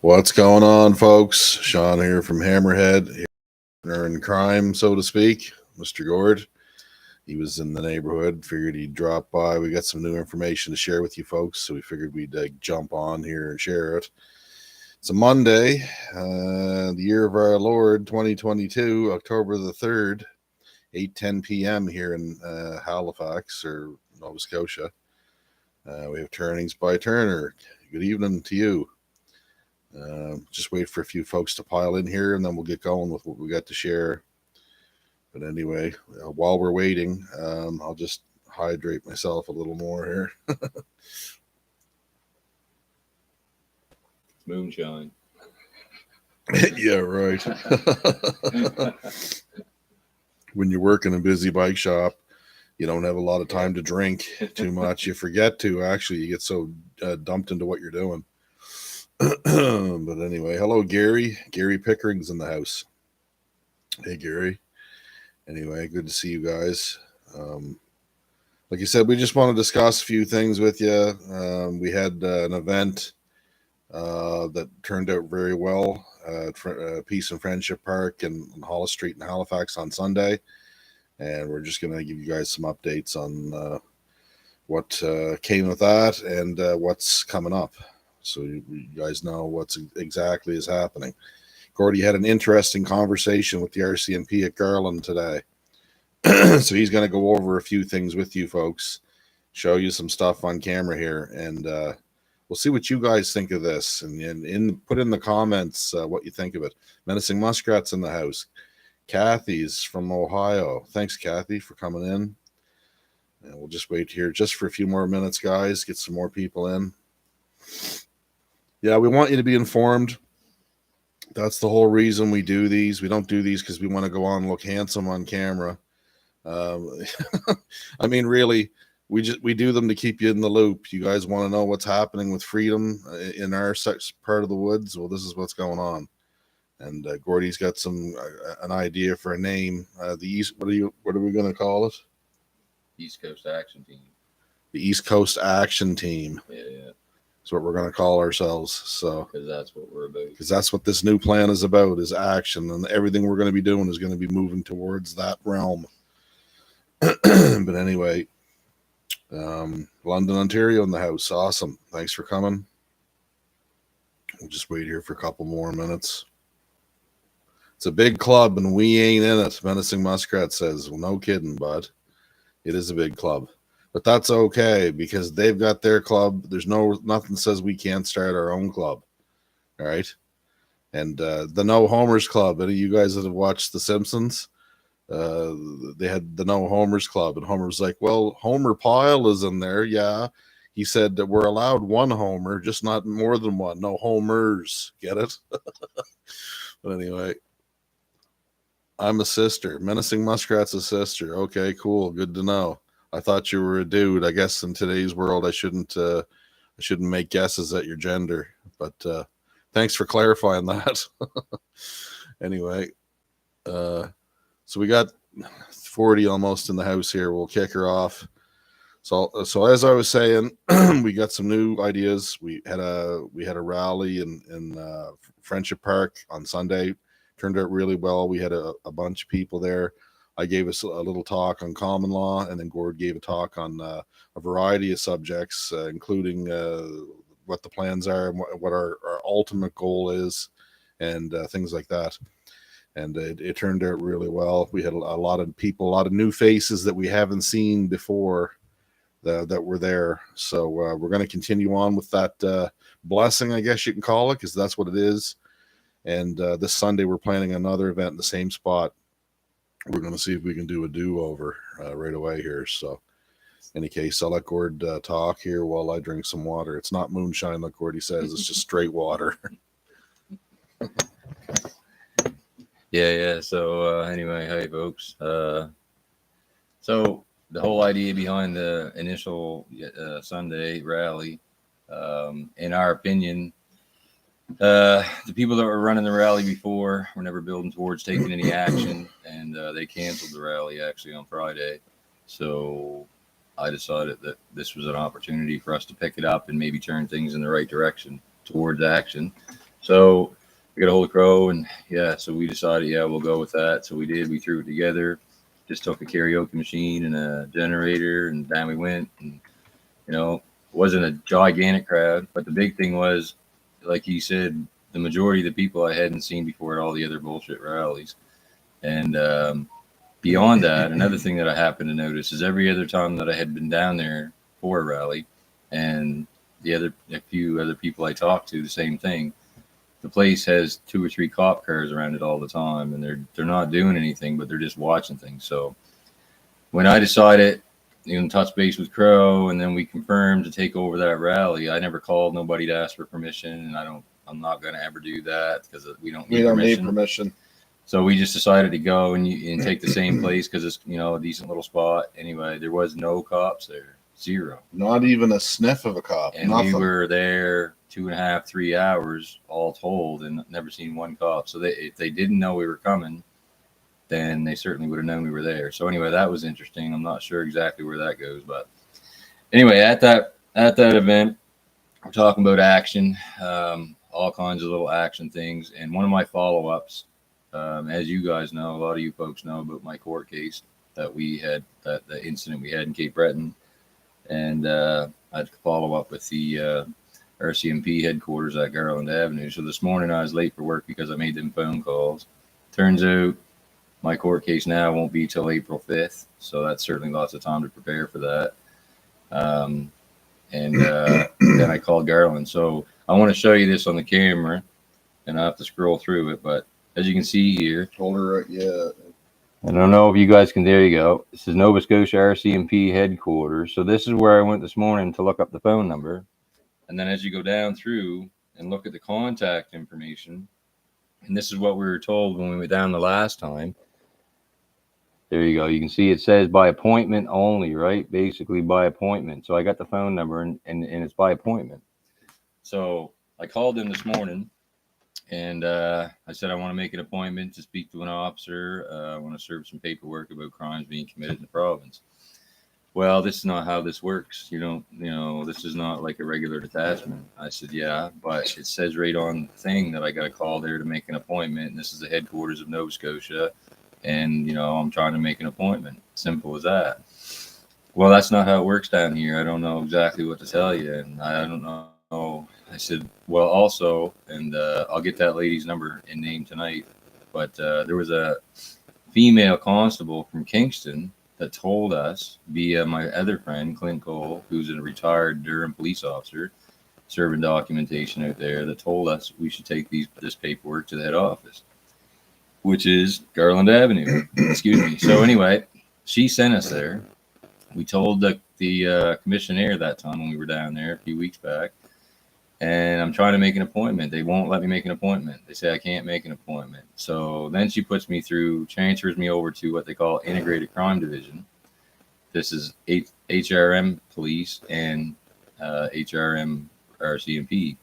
What's going on, folks? Sean here from Hammerhead, partner in crime, so to speak. Mr. Gord, he was in the neighborhood. Figured he'd drop by. We got some new information to share with you folks, so we figured we'd jump on here and share it. It's a Monday, the year of our Lord, 2022, October the 3rd, 8:10 p.m. here in Halifax or Nova Scotia. We have turnings by Turner. Good evening to you. Just wait for a few folks to pile in here, and then we'll get going with what we got to share. But anyway, while we're waiting, I'll just hydrate myself a little more here. Moonshine. Yeah, right. When you work in a busy bike shop, you don't have a lot of time to drink too much. You forget to, actually. You get so dumped into what you're doing. But anyway, hello, Gary. Gary Pickering's in the house. Hey, Gary. Anyway, good to see you guys. Like you said, we just want to discuss a few things with you. We had an event that turned out very well at Peace and Friendship Park in Hollis Street in Halifax on Sunday. And we're just going to give you guys some updates on what came with that and what's coming up. So you guys know what's exactly is happening. Gordy had an interesting conversation with the RCMP at Garland today. So he's going to go over a few things with you folks, show you some stuff on camera here, and we'll see what you guys think of this. And put in the comments what you think of it. Menacing Muskrat's in the house. Kathy's from Ohio. Thanks, Kathy, for coming in. And we'll just wait here just for a few more minutes, guys. Get some more people in. Yeah, we want you to be informed. That's the whole reason we do these. We don't do these because we want to go on and look handsome on camera. I mean, really, we do them to keep you in the loop. You guys want to know what's happening with freedom in our part of the woods? Well, this is what's going on. And Gordy's got an idea for a name. The East. What are we going to call it? East Coast Action Team. The East Coast Action Team. Yeah. That's what we're going to call ourselves. So, because that's what we're about. Because that's what this new plan is about, is action, and everything we're going to be doing is going to be moving towards that realm. But anyway, London, Ontario in the house. Awesome. Thanks for coming. We'll just wait here for a couple more minutes. It's a big club, and we ain't in it. Menacing Muskrat says, well, no kidding, bud. It is a big club. But that's okay, because they've got their club. There's nothing says we can't start our own club. All right? And the No Homers Club, any of you guys that have watched The Simpsons, they had the No Homers Club, and Homer's like, well, Homer Pyle is in there. Yeah. He said that we're allowed one Homer, just not more than one. No Homers. Get it? But anyway, I'm a sister. Menacing Muskrat's a sister. Okay, cool. Good to know. I thought you were a dude. I guess in today's world, I shouldn't make guesses at your gender. But thanks for clarifying that. Anyway, so we got 40 almost in the house here. We'll kick her off. So as I was saying, we got some new ideas. We had a rally in Friendship Park on Sunday. Turned out really well. We had a bunch of people there. I gave us a little talk on common law, and then Gord gave a talk on a variety of subjects, including what the plans are and what our ultimate goal is, and things like that. And it turned out really well. We had a lot of people, a lot of new faces that we haven't seen before that were there. So we're going to continue on with that blessing, I guess you can call it, because that's what it is. And this Sunday, we're planning another event in the same spot. We're going to see if we can do a do-over right away here. So, in any case, I'll let Gord talk here while I drink some water. It's not moonshine, like Gordy says. It's just straight water. Yeah. So, anyway, hey, folks. So, the whole idea behind the initial Sunday rally, in our opinion, the people that were running the rally before were never building towards taking any action, and they canceled the rally actually on Friday. So I decided that this was an opportunity for us to pick it up and maybe turn things in the right direction towards action. So we got a hold of Crow, and yeah, so we decided, yeah, we'll go with that. So we did. We threw it together. Just took a karaoke machine and a generator, and down we went. And it wasn't a gigantic crowd, but the big thing was, like you said, the majority of the people I hadn't seen before at all the other bullshit rallies. And beyond that, another thing that I happened to notice is every other time that I had been down there for a rally, and a few other people I talked to, the same thing. The place has 2 or 3 cop cars around it all the time, and they're not doing anything, but they're just watching things. So when I decided, touch base with Crow, and then we confirmed to take over that rally, I never called nobody to ask for permission, and I'm not going to ever do that because we don't need permission. So we just decided to go and take the same place because it's a decent little spot. Anyway, there was no cops there, 0. Not even a sniff of a cop. And nothing. We were there 2.5, 3 hours all told, and never seen one cop. So if they didn't know we were coming, then they certainly would have known we were there. So anyway, that was interesting. I'm not sure exactly where that goes, but anyway, at that event, we're talking about action, all kinds of little action things. And one of my follow-ups, as you guys know, a lot of you folks know about my court case that we had, the incident we had in Cape Breton. And I had to follow up with the RCMP headquarters at Garland Avenue. So this morning I was late for work because I made them phone calls. Turns out my court case now won't be till April 5th. So that's certainly lots of time to prepare for that. Then I called Garland. So I want to show you this on the camera, and I have to scroll through it. But as you can see here, hold her right, yeah. I don't know if you guys can. There you go. This is Nova Scotia RCMP headquarters. So this is where I went this morning to look up the phone number. And then as you go down through and look at the contact information, and this is what we were told when we went down the last time. There you go. You can see it says by appointment only, right? Basically by appointment. So I got the phone number and it's by appointment. So I called them this morning. And I said, I want to make an appointment to speak to an officer. I want to serve some paperwork about crimes being committed in the province. Well, this is not how this works. This is not like a regular detachment. I said, yeah, but it says right on the thing that I got to call there to make an appointment. And this is the headquarters of Nova Scotia. And, I'm trying to make an appointment. Simple as that. Well, that's not how it works down here. I don't know exactly what to tell you. And I don't know. I said, well, also, and I'll get that lady's number and name tonight, but there was a female constable from Kingston that told us via my other friend, Clint Cole, who's a retired Durham police officer, serving documentation out there, that told us we should take this paperwork to the head office, which is Garland Avenue. Excuse me. So anyway, she sent us there. We told the commissioner that time when we were down there a few weeks back, and I'm trying to make an appointment. They won't let me make an appointment. They say I can't make an appointment. So then she transfers me over to what they call Integrated Crime Division. This is HRM Police and HRM RCMP.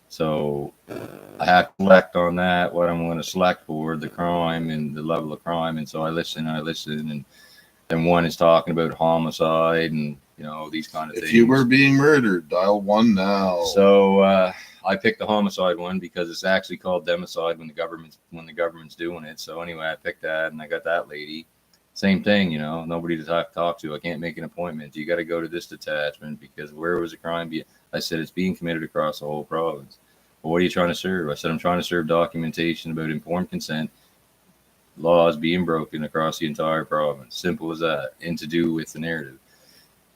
So I have to select on that what I'm going to select for the crime and the level of crime. And so I listen, and then one is talking about homicide and these kind of things. If you were being murdered, dial 1 now. So I picked the homicide one because it's actually called democide when the government's doing it. So anyway, I picked that, and I got that lady. Same thing, nobody to talk to. I can't make an appointment. You got to go to this detachment because where was the crime? I said it's being committed across the whole province. Well, what are you trying to serve? I said I'm trying to serve documentation about informed consent laws being broken across the entire province. Simple as that, and to do with the narrative.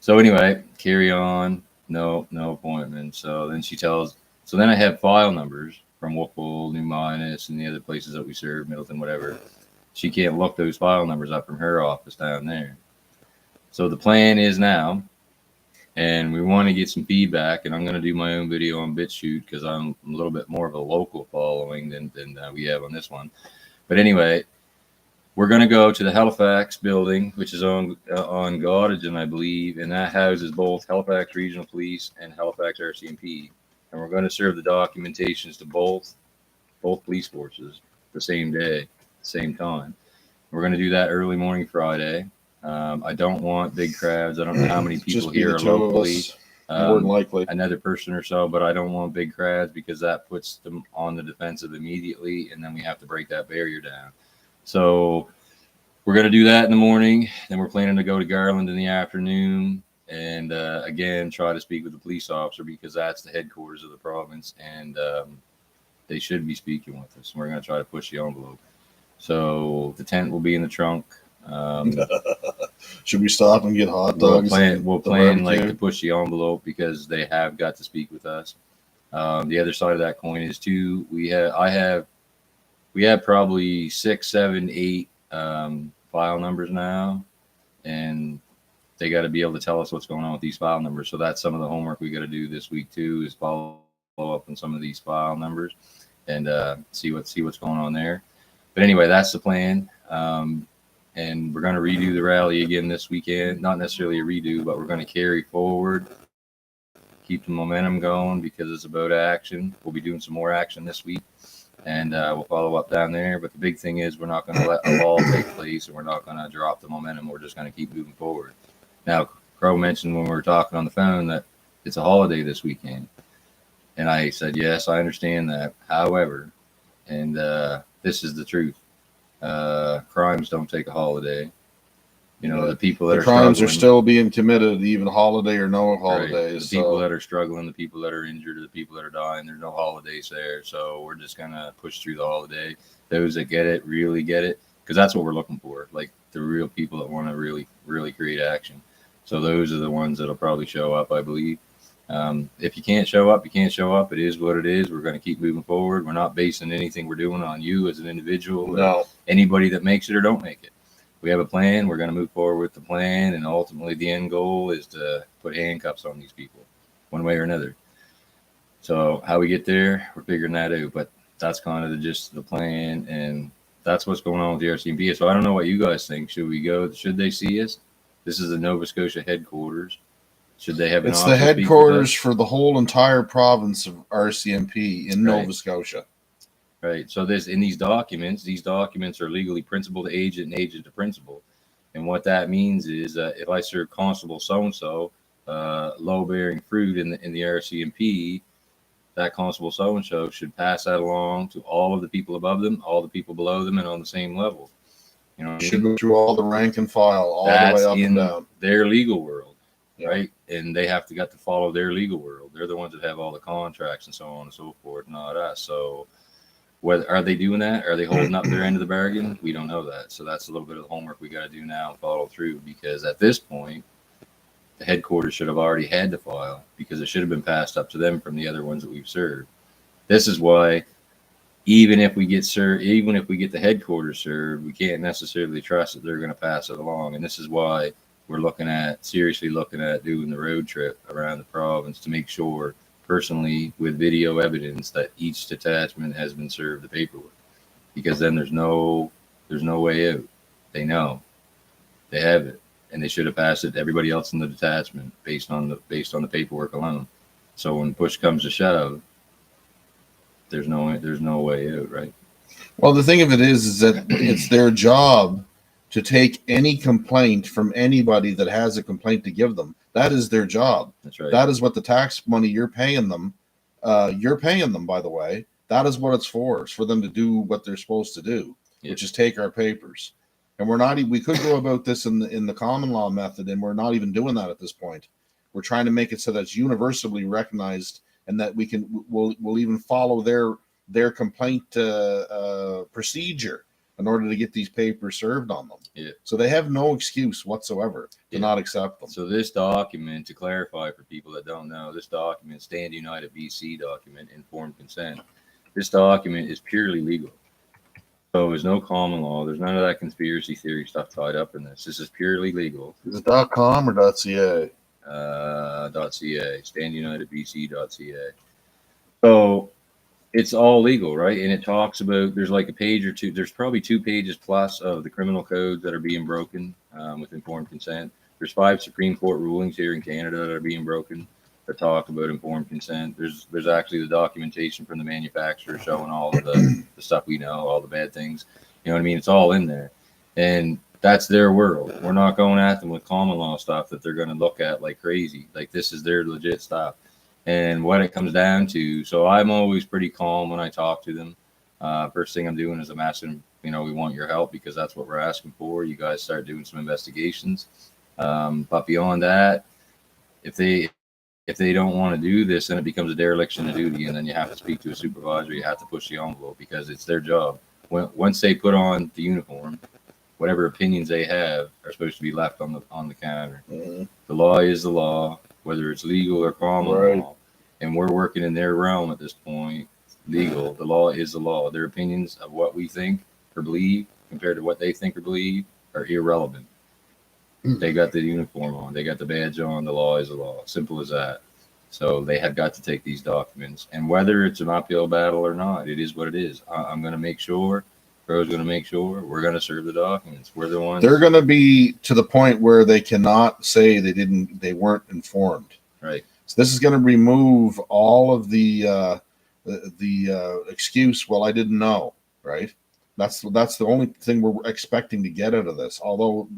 So anyway, carry on. No appointment. So then I have file numbers from Wolfville, New Minas, and the other places that we serve, Middleton, whatever. She can't look those file numbers up from her office down there. So the plan is now, and we want to get some feedback, and I'm going to do my own video on BitChute because I'm a little bit more of a local following than we have on this one. But anyway, we're going to go to the Halifax building, which is on Gottingen, I believe, and that houses both Halifax Regional Police and Halifax RCMP. And we're going to serve the documentations to both police forces the same day, same time. We're going to do that early morning Friday. I don't want big crowds. I don't know how many people here are locally. More than likely. another person or so, but I don't want big crowds because that puts them on the defensive immediately, and then we have to break that barrier down. So we're going to do that in the morning. Then we're planning to go to Garland in the afternoon, and again try to speak with the police officer because that's the headquarters of the province, and they should be speaking with us. We're going to try to push the envelope. So the tent will be in the trunk. Should we stop and get hot dogs? We'll plan like to push the envelope because they have got to speak with us. The other side of that coin is too. We have probably 6, 7, 8 file numbers now, and they got to be able to tell us what's going on with these file numbers. So that's some of the homework we got to do this week too, is follow up on some of these file numbers and see what's going on there. But anyway, that's the plan. And we're going to redo the rally again this weekend. Not necessarily a redo, but we're going to carry forward, keep the momentum going because it's about action. We'll be doing some more action this week, and we'll follow up down there. But the big thing is we're not going to let a lull take place, and we're not going to drop the momentum. We're just going to keep moving forward. Now, Crow mentioned when we were talking on the phone that it's a holiday this weekend. And I said, yes, I understand that. However, and this is the truth. Crimes don't take a holiday. You know, the people that the are crimes struggling, are still being committed, even holiday or no holidays. right. The people that are struggling, the people that are injured, the people that are dying, there's no holidays there. So we're just going to push through the holiday. Those that get it, really get it, because that's what we're looking for. Like the real people that want to really, really create action. So those are the ones that'll probably show up, I believe. If you can't show up, you can't show up. It is what it is. We're going to keep moving forward. We're not basing anything we're doing on you as an individual. No. Anybody that makes it or don't make it. We have a plan. We're going to move forward with the plan. And ultimately the end goal is to put handcuffs on these people one way or another. So how we get there, we're figuring that out. But that's kind of the gist of the plan. And that's what's going on with the RCMP. So I don't know what you guys think. Should we go? Should they see us? This is the Nova Scotia headquarters. Should they have an It's the headquarters for the whole entire province of RCMP in Nova Scotia. Right. So these documents are legally principal to agent and agent to principal. And what that means is if I serve Constable so-and-so low-bearing fruit in the RCMP, that Constable so-and-so should pass that along to all of the people above them, all the people below them, and on the same level. You know, should go through all the rank and file, all the way up and down. Their legal world, right? And they have to follow their legal world. They're the ones that have all the contracts and so on and so forth, not us. So, whether are they doing that? Are they holding up their end of the bargain? We don't know that. So that's a little bit of the homework we got to do now and follow through. Because at this point, the headquarters should have already had to file because it should have been passed up to them from the other ones that we've served. This is why. Even if we get the headquarters served, we can't necessarily trust that they're going to pass it along. And this is why we're seriously looking at doing the road trip around the province to make sure, personally, with video evidence, that each detachment has been served the paperwork. Because then there's no way out. They know, they have it, and they should have passed it to everybody else in the detachment based on the paperwork alone. So when push comes to shove, there's no way out, right? Well, the thing of it is that it's their job to take any complaint from anybody that has a complaint to give them. That is their job. That's right. That is what the tax money you're paying them. You're paying them, by the way. That is what it's for. It's for them to do what they're supposed to do, which is take our papers. And we could go about this in the common law method, and we're not even doing that at this point. We're trying to make it so that it's universally recognized, and that we'll even follow their complaint procedure in order to get these papers served on them. Yeah. So they have no excuse whatsoever to not accept them. So this document, to clarify for people that don't know, this document, Stand United BC document, informed consent. This document is purely legal. So there's no common law. There's none of that conspiracy theory stuff tied up in this. This is purely legal. Is it .com or .ca? .ca, standunitedbc.ca. So it's all legal, right? And it talks about, there's like a page or two, there's probably 2 pages plus of the criminal codes that are being broken with informed consent. There's 5 Supreme Court rulings here in Canada that are being broken that talk about informed consent. There's actually the documentation from the manufacturer showing all of the stuff we know, all the bad things. You know what I mean? It's all in there. And That's their world. We're not going at them with common law stuff that they're going to look at like crazy. Like this is their legit stuff. And what it comes down to, so I'm always pretty calm when I talk to them. First thing I'm doing is I'm asking, we want your help because that's what we're asking for. You guys start doing some investigations. But beyond that, if they don't want to do this, then it becomes a dereliction of duty, and then you have to speak to a supervisor. You have to push the envelope because it's their job. Once they put on the uniform, whatever opinions they have are supposed to be left on the counter. Mm-hmm. The law is the law, whether it's legal or common law, and we're working in their realm at this point. Legal, the law is the law. Their opinions of what we think or believe compared to what they think or believe are irrelevant. They got the uniform on, they got the badge on, the law is the law. Simple as that. So they have got to take these documents, and whether it's an uphill battle or not, it is what it is. I'm going to make sure, Bro's going to make sure, we're going to serve the documents. We're the ones. They're going to be to the point where they cannot say they weren't informed. Right. So this is going to remove all of the excuse. Well, I didn't know. Right. That's the only thing we're expecting to get out of this. Although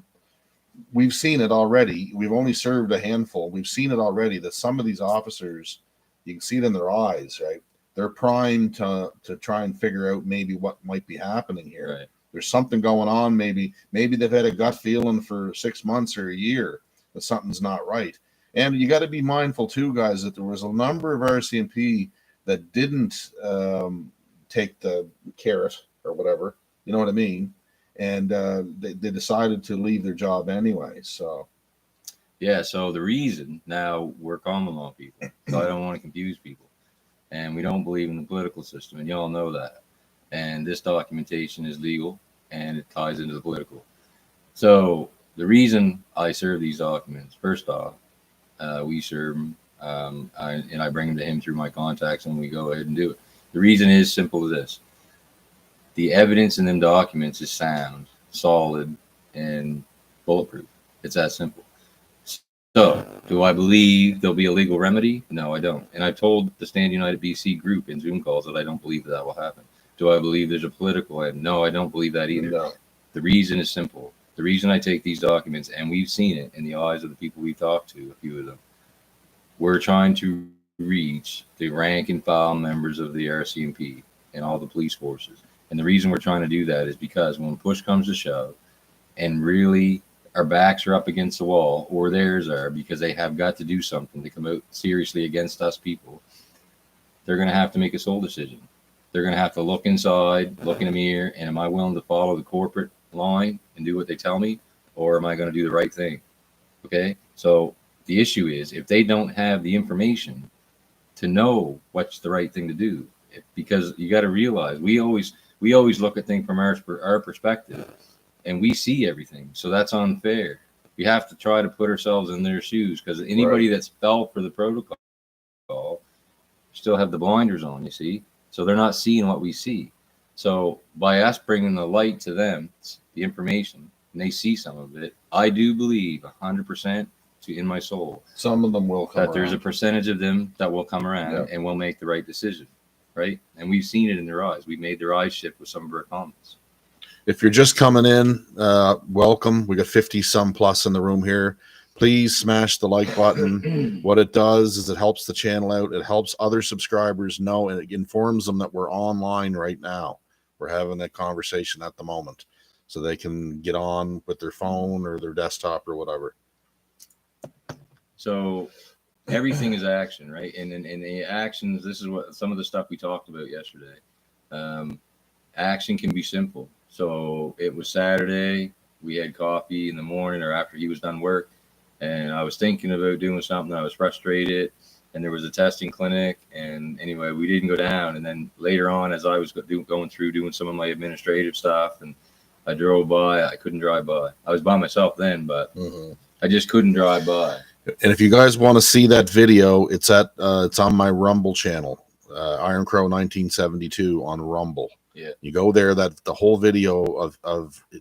we've seen it already. We've only served a handful. We've seen it already that some of these officers, you can see it in their eyes, right? They're primed to try and figure out maybe what might be happening here. Right. There's something going on. Maybe they've had a gut feeling for 6 months or a year that something's not right. And you got to be mindful too, guys, that there was a number of RCMP that didn't take the carrot or whatever. You know what I mean? And they decided to leave their job anyway. So, yeah. So the reason, now we're common law people, so I don't want to confuse people, and we don't believe in the political system, and y'all know that. And this documentation is legal, and it ties into the political. So the reason I serve these documents, first off, we serve them, and I bring them to him through my contacts, and we go ahead and do it. The reason is simple as this. The evidence in them documents is sound, solid, and bulletproof. It's that simple. So, do I believe there'll be a legal remedy? No, I don't. And I've told the Stand United BC group in Zoom calls that I don't believe that will happen. Do I believe there's a political end? No, I don't believe that either. No. The reason is simple. The reason I take these documents, and we've seen it in the eyes of the people we've talked to, a few of them, we're trying to reach the rank and file members of the RCMP and all the police forces. And the reason we're trying to do that is because when push comes to shove and really our backs are up against the wall, or theirs are, because they have got to do something to come out seriously against us people, they're going to have to make a sole decision. They're going to have to look inside, look in a mirror, and am I willing to follow the corporate line and do what they tell me, or am I going to do the right thing? Okay? So the issue is, if they don't have the information to know what's the right thing to do, because you got to realize we always look at things from our perspective, and we see everything. So that's unfair. We have to try to put ourselves in their shoes, because anybody that's fell for the protocol still have the blinders on, you see? So they're not seeing what we see. So by us bringing the light to them, the information, and they see some of it, I do believe 100% in my soul. Some of them will come that there's a percentage of them that will come around and will make the right decision. Right. And we've seen it in their eyes. We've made their eyes shift with some of our comments. If you're just coming in, welcome. We got 50 some plus in the room here. Please smash the like button. What it does is it helps the channel out. It helps other subscribers know, and it informs them that we're online right now. We're having a conversation at the moment, so they can get on with their phone or their desktop or whatever. So everything is action, right? And the actions, this is what some of the stuff we talked about yesterday. Action can be simple. So it was Saturday. We had coffee in the morning or after he was done work. And I was thinking about doing something. I was frustrated. And there was a testing clinic. And anyway, we didn't go down. And then later on, as I was going through doing some of my administrative stuff, and I drove by, I couldn't drive by. I was by myself then, but I just couldn't drive by. And if you guys want to see that video, it's on my Rumble channel, Iron Crow 1972 on Rumble. Yeah, you go there. That the whole video of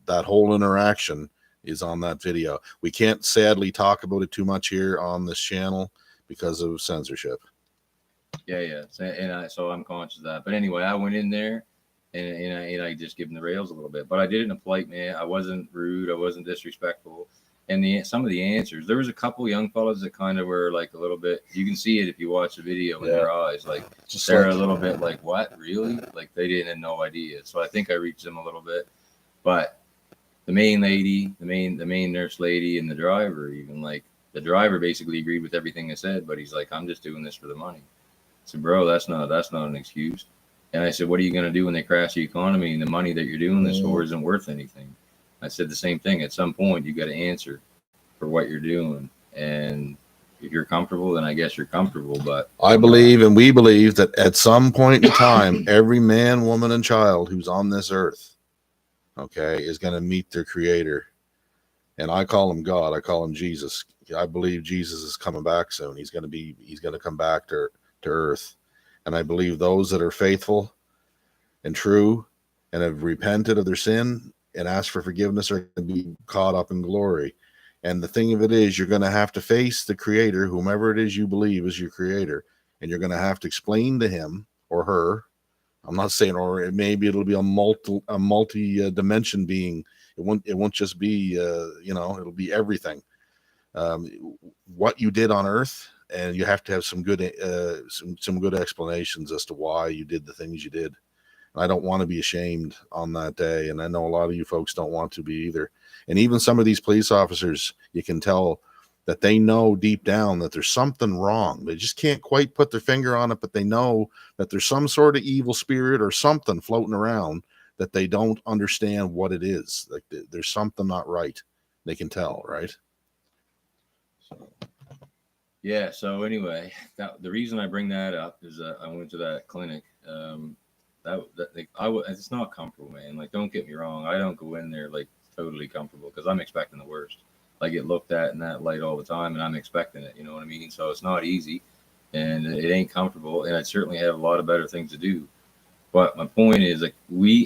that whole interaction is on that video. We can't sadly talk about it too much here on this channel because of censorship. Yeah. So I'm conscious of that. But anyway, I went in there, and I just give them the rails a little bit. But I did it in a polite manner. I wasn't rude. I wasn't disrespectful. And some of the answers, there was a couple young fellas that kind of were like a little bit. You can see it if you watch the video in their eyes, like Just they're like, a little bit like, "What, really?" Like they didn't have no idea. So I think I reached them a little bit. But the main lady, the main nurse lady, and the driver, even like the driver basically agreed with everything I said. But he's like, "I'm just doing this for the money." I said, "Bro, that's not an excuse." And I said, "What are you going to do when they crash the economy and the money that you're doing this for isn't worth anything?" I said the same thing. At some point, you got to answer for what you're doing. And if you're comfortable, then I guess you're comfortable. But I believe, and we believe, that at some point in time, every man, woman, and child who's on this earth, okay, is going to meet their creator. And I call him God. I call him Jesus. I believe Jesus is coming back soon. He's going to come back to earth. And I believe those that are faithful and true and have repented of their sin and asked for forgiveness are going to be caught up in glory. And the thing of it is, you're going to have to face the creator, whomever it is you believe is your creator, and you're going to have to explain to him or her. I'm not saying, or maybe it'll be a multi dimension being. It won't just be, it'll be everything. What you did on earth, and you have to have some good explanations as to why you did the things you did. And I don't want to be ashamed on that day, and I know a lot of you folks don't want to be either. And even some of these police officers, you can tell that they know deep down that there's something wrong. They just can't quite put their finger on it, but they know that there's some sort of evil spirit or something floating around that they don't understand what it is. Like there's something not right. They can tell, right? So, yeah. So anyway, the reason I bring that up is I went to that clinic. It's not comfortable, man. Like, don't get me wrong. I don't go in there like totally comfortable because I'm expecting the worst. I get looked at in that light all the time, and I'm expecting it. You know what I mean? So it's not easy, and it ain't comfortable. And I certainly have a lot of better things to do. But my point is, like,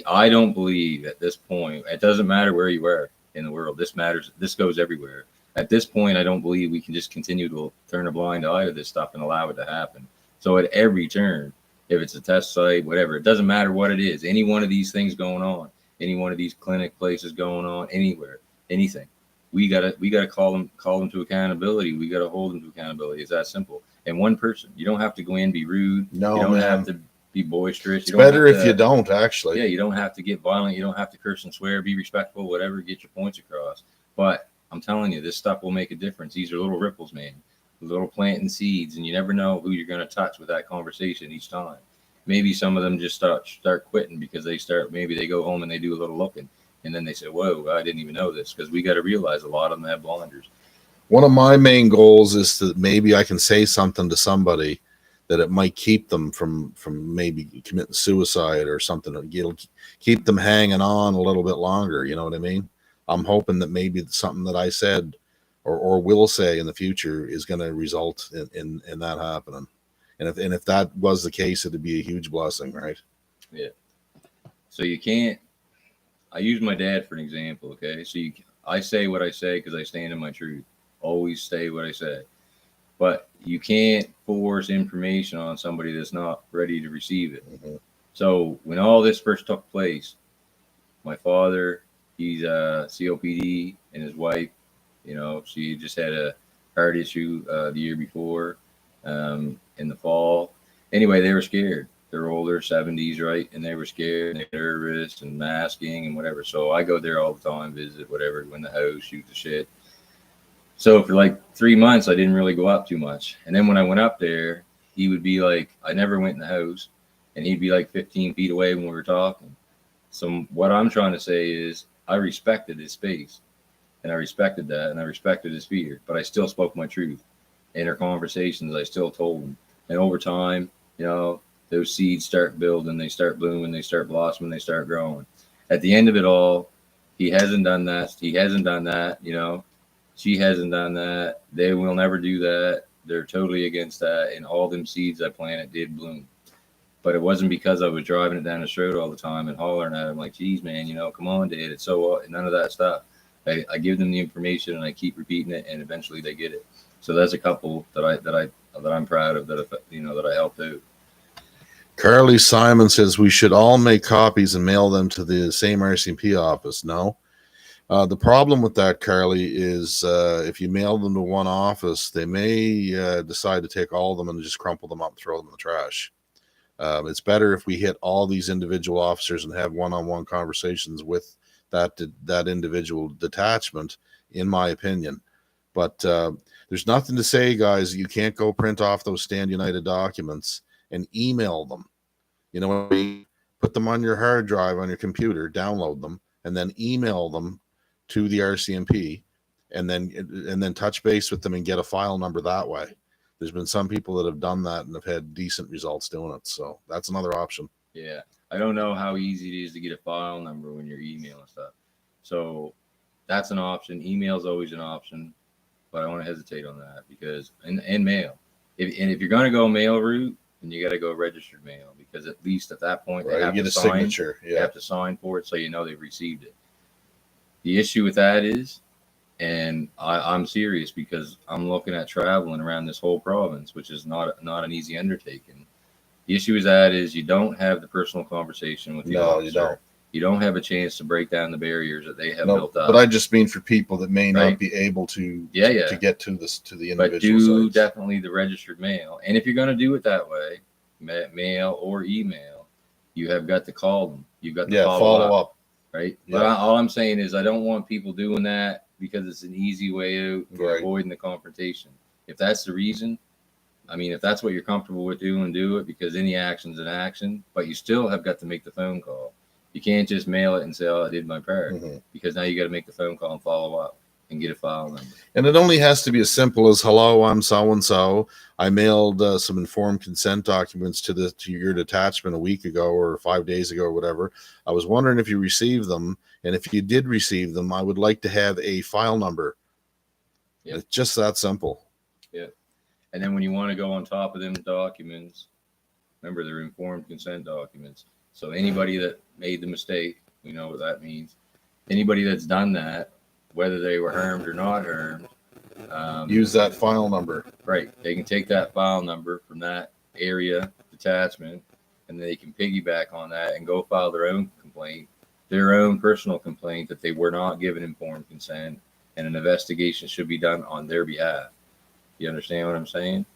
I don't believe at this point, it doesn't matter where you are in the world. This matters. This goes everywhere. At this point, I don't believe we can just continue to turn a blind eye to this stuff and allow it to happen. So at every turn, if it's a test site, whatever, it doesn't matter what it is. Any one of these things going on, any one of these clinic places going on, anywhere, anything, we gotta call them to accountability. We gotta hold them to accountability. It's that simple. And one person, you don't have to go in, be rude. No, you don't man. have to be boisterous. It's better if you don't, actually. Yeah, you don't have to get violent. You don't have to curse and swear. Be respectful, whatever. Get your points across. But I'm telling you, this stuff will make a difference. These are little ripples, man. Little planting seeds, and you never know who you're going to touch with that conversation each time. Maybe some of them just start quitting because maybe they go home and they do a little looking, and then they say, "Whoa, I didn't even know this." Because we got to realize a lot of them have blinders. One of my main goals is that maybe I can say something to somebody that it might keep them from maybe committing suicide or something. It'll keep them hanging on a little bit longer. You know what I mean? I'm hoping that maybe something that I said or will say in the future is going to result in that happening. And if that was the case, it'd be a huge blessing, right? Yeah. So you can't. I use my dad for an example. Okay. So I say what I say because I stand in my truth. Always say what I say. But you can't force information on somebody that's not ready to receive it. Mm-hmm. So when all this first took place, my father, he's COPD, and his wife, she just had a heart issue the year before in the fall. Anyway, they were scared. They're older, 70s, right? And they were scared and they're nervous and masking and whatever. So I go there all the time, visit, whatever, go in the house, shoot the shit. So for like 3 months, I didn't really go up too much. And then when I went up there, he would be like, I never went in the house, and he'd be like 15 feet away when we were talking. So what I'm trying to say is I respected his space, and I respected that, and I respected his fear, but I still spoke my truth. In our conversations, I still told him. And over time, those seeds start building, they start blooming, they start blossoming, they start growing. At the end of it all, he hasn't done that. He hasn't done that, She hasn't done that. They will never do that. They're totally against that. And all them seeds I planted did bloom. But it wasn't because I was driving it down the road all the time and hollering at them like, geez, man, come on, Dad. It's so none of that stuff. I give them the information and I keep repeating it, and eventually they get it. So that's a couple that I'm proud of that I helped out. Carly Simon says we should all make copies and mail them to the same RCMP office. No. The problem with that, Carly, is if you mail them to one office, they may decide to take all of them and just crumple them up and throw them in the trash. It's better if we hit all these individual officers and have one-on-one conversations with that individual detachment, in my opinion. But there's nothing to say, guys, you can't go print off those Stand United documents and email them. You know what I mean? Put them on your hard drive on your computer, download them, and then email them to the RCMP, and then touch base with them and get a file number that way. There's been some people that have done that and have had decent results doing it. So that's another option. Yeah. I don't know how easy it is to get a file number when you're emailing stuff. So that's an option. Email is always an option, but I want to hesitate on that because and mail. If you're going to go mail route, then you got to go registered mail, because at least at that point they have get to a sign. signature. Yeah. They have to sign for it, so you know they've received it. The issue with that is, and I'm serious because I'm looking at traveling around this whole province, which is not an easy undertaking. The issue is that is you don't have the personal conversation with the officer. You don't. You don't have a chance to break down the barriers that they have built up. But I just mean for people that may not be able to get to the individual. But do sites. Definitely the registered mail. And if you're going to do it that way, mail or email, you have got to call them. You've got to follow up. Right. Yeah. But all I'm saying is I don't want people doing that because it's an easy way out to avoiding the confrontation. If that's the reason, I mean, if that's what you're comfortable with doing, do it, because any action's an action, but you still have got to make the phone call. You can't just mail it and say, oh, I did my part, because now you got to make the phone call and follow up and get a file number. And it only has to be as simple as, hello, I'm so-and-so. I mailed some informed consent documents to your detachment a week ago or 5 days ago or whatever. I was wondering if you received them. And if you did receive them, I would like to have a file number. Yep. It's just that simple. Yeah. And then when you want to go on top of them documents, remember they're informed consent documents. So anybody that made the mistake, we know what that means. Anybody that's done that, whether they were harmed or not harmed, use that file number. Right. They can take that file number from that area detachment, and they can piggyback on that and go file their own complaint, their own personal complaint that they were not given informed consent, and an investigation should be done on their behalf. You understand what I'm saying?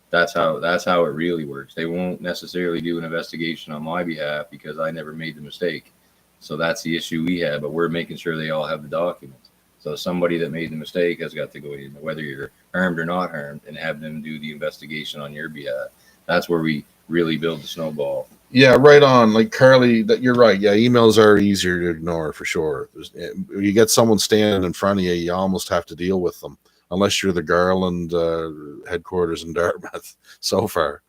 That's how it really works. They won't necessarily do an investigation on my behalf because I never made the mistake. So that's the issue we have, but we're making sure they all have the documents. So somebody that made the mistake has got to go in, whether you're harmed or not harmed, and have them do the investigation on your behalf. That's where we really build the snowball. Yeah, right on. Like Carly, that you're right. Yeah, emails are easier to ignore for sure. You get someone standing in front of you, you almost have to deal with them. Unless you're the Garland headquarters in Dartmouth so far.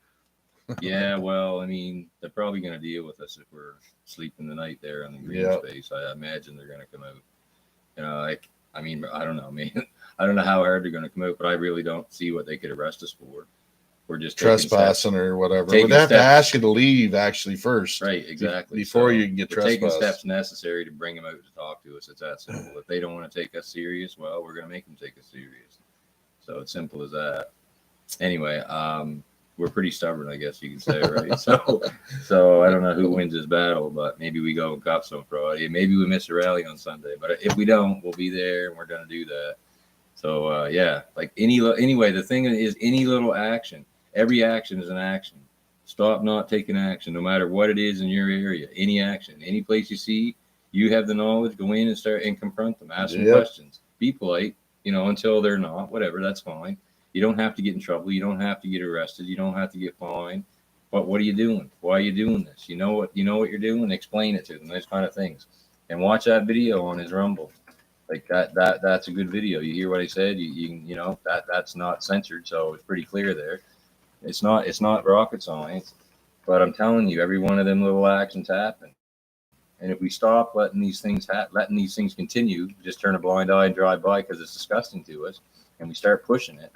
Yeah, well, I mean, they're probably going to deal with us if we're sleeping the night there on the green space. I imagine they're going to come out. You know, I mean, I don't know, man. I don't know how hard they're going to come out, but I really don't see what they could arrest us for. We're just trespassing or whatever. But they have to ask you to leave actually first. Right, exactly. Before you can get trespassed. Taking steps necessary to bring them out to talk to us. It's that simple. If they don't want to take us serious, well, we're going to make them take us serious. So it's simple as that. Anyway, we're pretty stubborn, I guess you can say, right? So I don't know who wins this battle, but maybe we go and cop some Friday. Maybe we miss a rally on Sunday, but if we don't, we'll be there and we're going to do that. So yeah, like anyway, the thing is any little action. Every action is an action. Stop not taking action, no matter what it is in your area. Any action, any place you see, you have the knowledge. Go in and start and confront them. Ask them questions. Be polite, until they're not. Whatever, that's fine. You don't have to get in trouble. You don't have to get arrested. You don't have to get fined. But what are you doing? Why are you doing this? You know what you're doing. Explain it to them. Those kind of things. And watch that video on his Rumble. Like that's a good video. You hear what I said. That's not censored, so it's pretty clear there. It's not rocket science, but I'm telling you, every one of them little actions happen. And if we stop letting these things continue, just turn a blind eye and drive by because it's disgusting to us, and we start pushing it,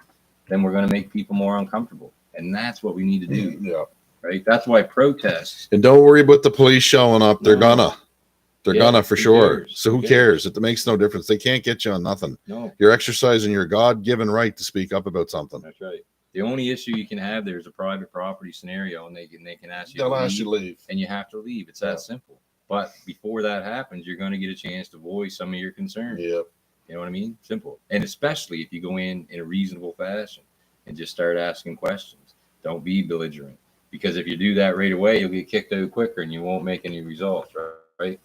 then we're going to make people more uncomfortable. And that's what we need to do. Yeah. Right. That's why protests. And don't worry about the police showing up. They're gonna for sure. So who cares? It makes no difference. They can't get you on nothing. No. You're exercising your God-given right to speak up about something. That's right. The only issue you can have there is a private property scenario, and they can ask you They'll to ask leave, you to leave. and you have to leave. It's that simple. But before that happens, you're going to get a chance to voice some of your concerns. Yep. You know what I mean? Simple. And especially if you go in a reasonable fashion and just start asking questions. Don't be belligerent, because if you do that right away, you'll get kicked out quicker and you won't make any results, right?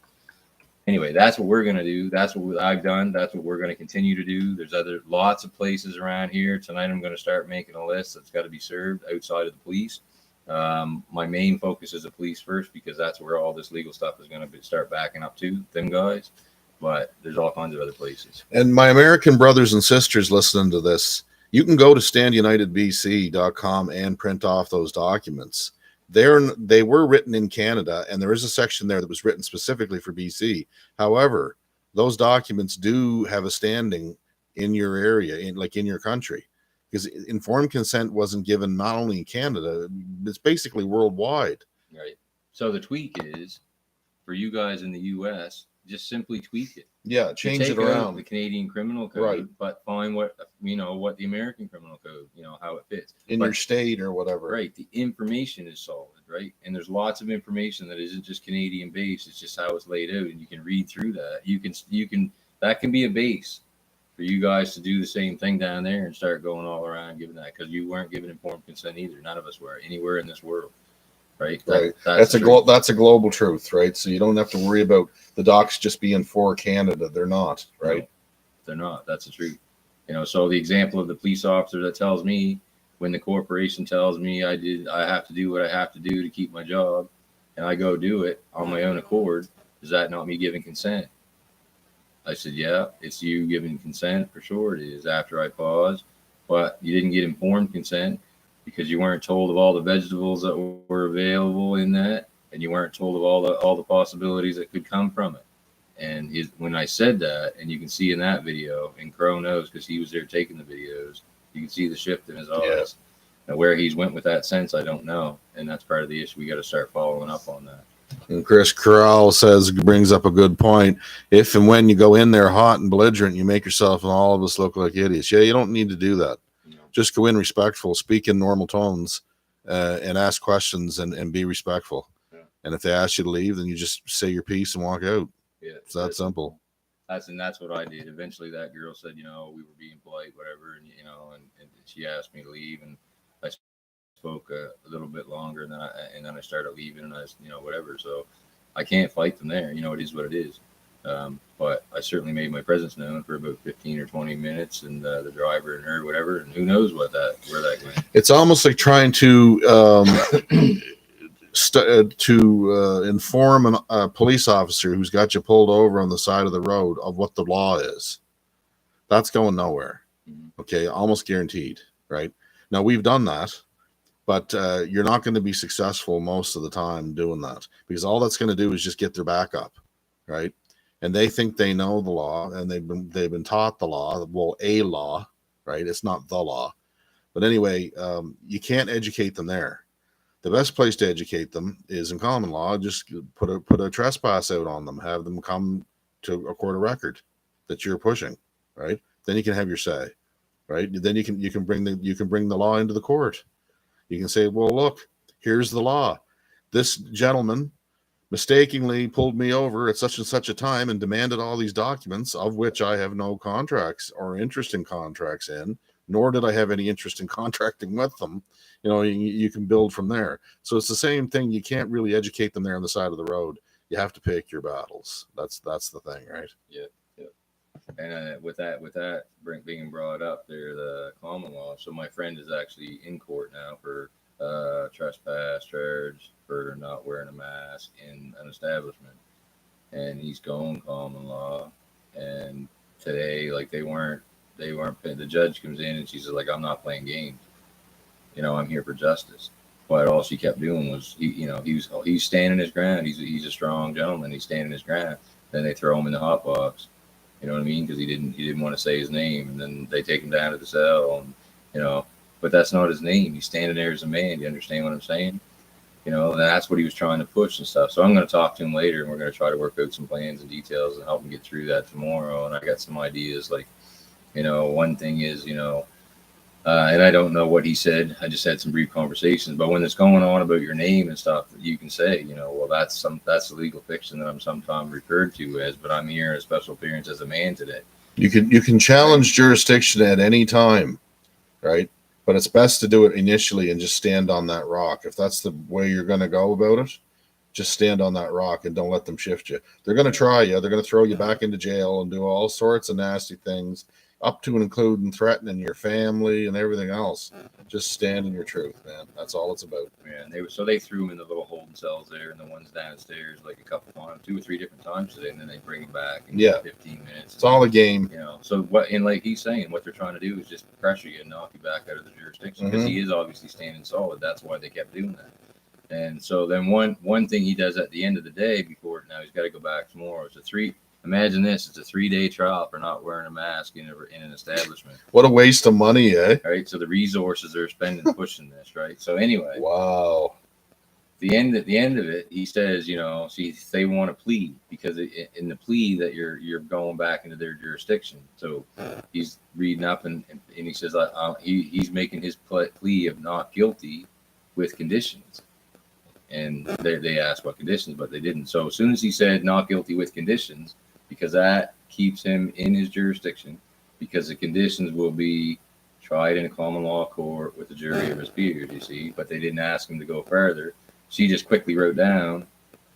Anyway, that's what we're going to do. That's what I've done. That's what we're going to continue to do. There's lots of places around here. Tonight, I'm going to start making a list that's got to be served outside of the police. My main focus is the police first, because that's where all this legal stuff is going to start backing up to them guys. But there's all kinds of other places. And my American brothers and sisters listening to this, you can go to standunitedbc.com and print off those documents. They were written in Canada, and there is a section there that was written specifically for BC. However, those documents do have a standing in your area, in your country, because informed consent wasn't given not only in Canada, it's basically worldwide. Right. So the tweak is for you guys in the U.S., just simply tweak it. Yeah, change it around. The Canadian criminal code, right, but find what the American criminal code, how it fits in your state or whatever. Right. The information is solid, right? And there's lots of information that isn't just Canadian based. It's just how it's laid out, and you can read through that. You can that can be a base for you guys to do the same thing down there and start going all around giving that, because you weren't given informed consent either. None of us were anywhere in this world. Right. That's a global truth, right? So you don't have to worry about the docs just being for Canada. They're not, right? No, they're not. That's the truth. So the example of the police officer that tells me, when the corporation tells me I have to do what I have to do to keep my job, and I go do it on my own accord, is that not me giving consent? I said, yeah, it's you giving consent for sure. It is, after I paused, but you didn't get informed consent, because you weren't told of all the vegetables that were available in that, and you weren't told of all the possibilities that could come from it. And when I said that, and you can see in that video, and Crow knows because he was there taking the videos, you can see the shift in his eyes. Yeah. Now, where he's went with that sense, I don't know, and that's part of the issue. We got to start following up on that. And Chris Corral brings up a good point. If and when you go in there hot and belligerent, you make yourself and all of us look like idiots. Yeah, you don't need to do that. Just go in respectful, speak in normal tones, and ask questions and be respectful. Yeah. And if they ask you to leave, then you just say your piece and walk out. Yeah, it's that simple. That's what I did. Eventually, that girl said, we were being polite, whatever, and and she asked me to leave, and I spoke a little bit longer, and then I started leaving, and whatever. So I can't fight them there. It is what it is. But I certainly made my presence known for about 15 or 20 minutes, and the driver and her, whatever, and who knows where that went. It's almost like trying to inform a police officer who's got you pulled over on the side of the road of what the law is. That's going nowhere. Mm-hmm. Okay, almost guaranteed, right? Now, we've done that, but you're not going to be successful most of the time doing that, because all that's going to do is just get their back up, right? And they think they know the law, and they've been taught the law. Well, a law, right? It's not the law. But anyway, you can't educate them there. The best place to educate them is in common law. Just put a trespass out on them. Have them come to a court of record that you're pushing, right? Then you can have your say, right? Then you can bring the law into the court. You can say, well, look, here's the law. This gentleman mistakenly pulled me over at such and such a time and demanded all these documents, of which I have no contracts or interest in contracts in, nor did I have any interest in contracting with them. You can build from there. So it's the same thing. You can't really educate them there on the side of the road. You have to pick your battles. That's the thing, right? Yeah. And with that being brought up there, the common law. So my friend is actually in court now for trespass charge for not wearing a mask in an establishment, and he's going common law. And today, they weren't. The judge comes in and she says, I'm not playing games. I'm here for justice. But all she kept doing was, he's standing his ground. He's a strong gentleman. He's standing his ground. Then they throw him in the hot box. You know what I mean? Because he didn't want to say his name, and then they take him down to the cell, and but that's not his name. He's standing there as a man. Do you understand what I'm saying? And that's what he was trying to push and stuff. So I'm going to talk to him later, and we're going to try to work out some plans and details and help him get through that tomorrow. And I got some ideas, one thing is, And I don't know what he said. I just had some brief conversations. But when it's going on about your name and stuff, you can say, well, that's a legal fiction that I'm sometimes referred to as. But I'm here as special appearance as a man today. You can challenge jurisdiction at any time, right? But it's best to do it initially and just stand on that rock. If that's the way you're going to go about it, just stand on that rock and don't let them shift you. They're going to try you. They're going to throw you back into jail and do all sorts of nasty things, up to and including threatening your family and everything else. Just stand in your truth, man. That's all it's about. Yeah, and they threw him in the little holding cells there, and the ones downstairs like a couple times, 2 or 3 different times today, and then they bring him back in 15 minutes. It's all a game. So what? And like he's saying, what they're trying to do is just pressure you and knock you back out of the jurisdiction because he is obviously standing solid. That's why they kept doing that. And so then one thing he does at the end of the day before now he's got to go back tomorrow. Imagine this: it's a 3-day trial for not wearing a mask in an establishment. What a waste of money, eh? Right. So the resources they're spending pushing this, right? So anyway, wow. At the end of it, he says, they want to plead because in the plea that you're going back into their jurisdiction. So he's reading up and he says he's making his plea of not guilty with conditions. And they asked what conditions, but they didn't. So as soon as he said not guilty with conditions, because that keeps him in his jurisdiction, because the conditions will be tried in a common law court with a jury of his peers, you see, but they didn't ask him to go further. She just quickly wrote down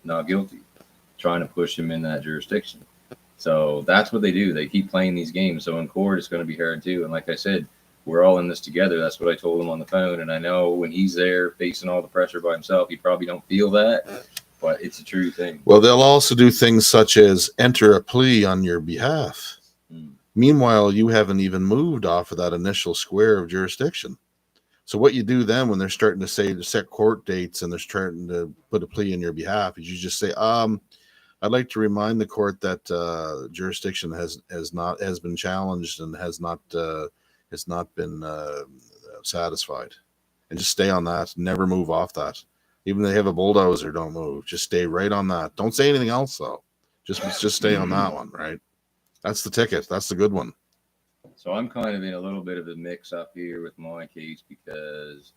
not guilty, trying to push him in that jurisdiction. So that's what they do. They keep playing these games. So in court, it's going to be hard too. And like I said, we're all in this together. That's what I told him on the phone. And I know when he's there facing all the pressure by himself, he probably don't feel that, but it's a true thing. Well, they'll also do things such as enter a plea on your behalf. Meanwhile, you haven't even moved off of that initial square of jurisdiction. So what you do then when they're starting to say to set court dates and they're starting to put a plea in your behalf is you just say, I'd like to remind the court that jurisdiction has been challenged and has not been satisfied, and just stay on that. Never move off that. Even if they have a bulldozer, don't move. Just stay right on that. Don't say anything else though. Just stay on that one, right? That's the ticket. That's the good one. So I'm kind of in a little bit of a mix up here with my case because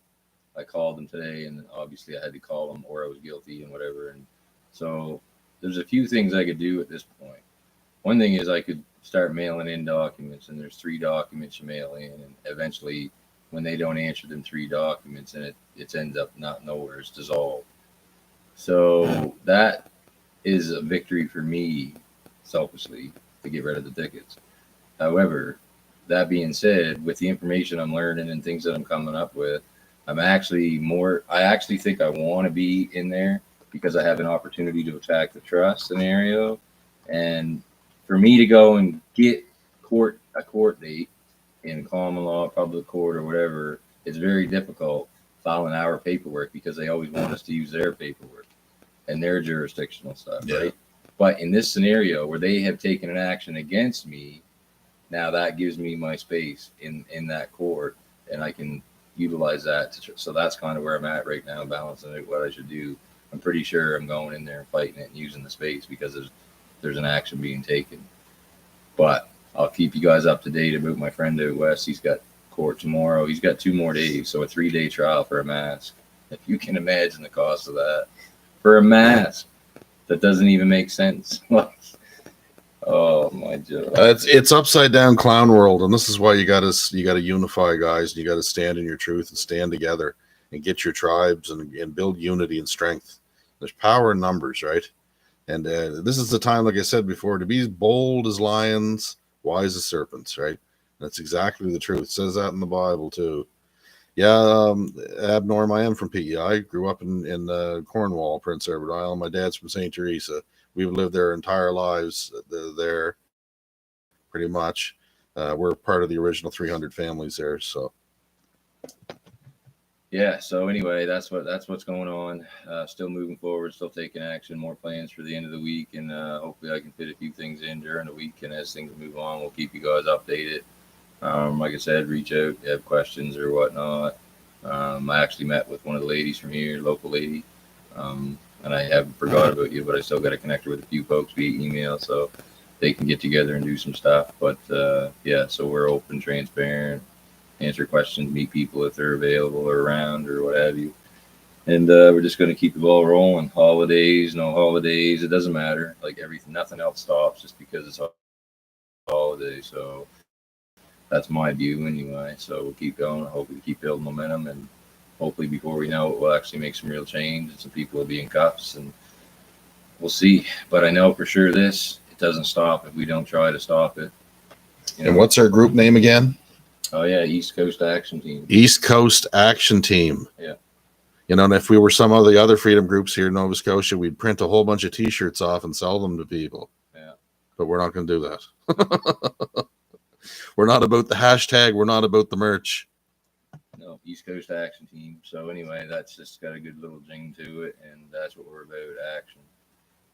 I called them today, and obviously I had to call them or I was guilty and whatever. And so there's a few things I could do at this point. One thing is I could start mailing in documents, and there's 3 documents you mail in, and eventually when they don't answer them 3 documents, and it ends up not nowhere, it's dissolved. So that is a victory for me, selfishly, to get rid of the tickets. However, that being said, with the information I'm learning and things that I'm coming up with, I actually think I want to be in there because I have an opportunity to attack the trust scenario. And for me to go and get a court date in common law, public court, or whatever, it's very difficult filing our paperwork because they always want us to use their paperwork and their jurisdictional stuff, right? But in this scenario where they have taken an action against me, now that gives me my space in that court, and I can utilize that. So that's kind of where I'm at right now, balancing it, what I should do. I'm pretty sure I'm going in there and fighting it and using the space because there's an action being taken. But I'll keep you guys up to date about my friend out west. He's got court tomorrow. He's got 2 more days, so a 3-day trial for a mask. If you can imagine the cost of that for a mask, that doesn't even make sense. Oh my God! It's upside down clown world, and this is why you gotta unify, guys. And you gotta stand in your truth and stand together and get your tribes and build unity and strength. There's power in numbers, right? And this is the time, like I said before, to be bold as lions, wise as serpents, right? That's exactly the truth. It says that in the Bible too. Yeah, Abnorm, I am from PEI. I grew up in Cornwall, Prince Edward Island. My dad's from St. Teresa. We've lived their entire lives there, pretty much. We're part of the original 300 families there. So, yeah. So anyway, that's what's going on. Still moving forward, still taking action. More plans for the end of the week, and hopefully I can fit a few things in during the week. And as things move on, we'll keep you guys updated. Like I said, reach out if you have questions or whatnot. I actually met with one of the ladies from here, local lady. And I haven't forgot about you, but I still got to connect her with a few folks via email so they can get together and do some stuff. But yeah, so we're open, transparent, answer questions, meet people if they're available or around or what have you. And we're just going to keep the ball rolling. Holidays, no holidays, it doesn't matter. Like everything, nothing else stops just because it's a holiday. So that's my view anyway. So we'll keep going. Hopefully, keep building momentum, and hopefully, before we know it, we'll actually make some real change, and some people will be in cuffs, and we'll see. But I know for sure it doesn't stop if we don't try to stop it. And what's our group name again? Oh yeah, East Coast Action Team. East Coast Action Team. Yeah. You know, and if we were some of the other freedom groups here in Nova Scotia, we'd print a whole bunch of T-shirts off and sell them to people. Yeah. But we're not going to do that. We're not about the hashtag. We're not about the merch. No, East Coast Action Team. So anyway, that's just got a good little jing to it, and that's what we're about, action.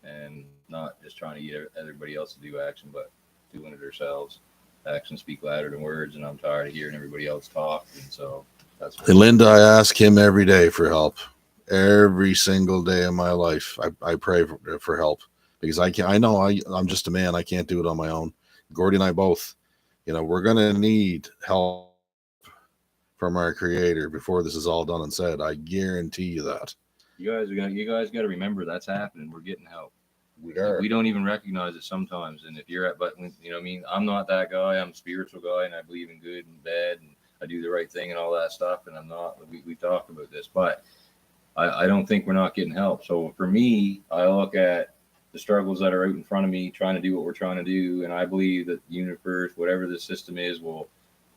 And not just trying to get everybody else to do action, but doing it ourselves. Actions speak louder than words, and I'm tired of hearing everybody else talk. And so that's what. And Linda, I ask him every day for help. Every single day of my life, I pray for help, because I know I'm just a man. I can't do it on my own. Gordy and I both, you know, we're gonna need help from our Creator before this is all done and said. I guarantee you that. You guys got to remember that's happening. We're getting help. We are. We don't even recognize it sometimes. And if you're at, but you know, what I mean, I'm not that guy. I'm a spiritual guy, and I believe in good and bad, and I do the right thing and all that stuff. And I'm not. We talk about this, but I don't think we're not getting help. So for me, I look at the struggles that are out in front of me, trying to do what we're trying to do, and I believe that the universe, whatever the system is, will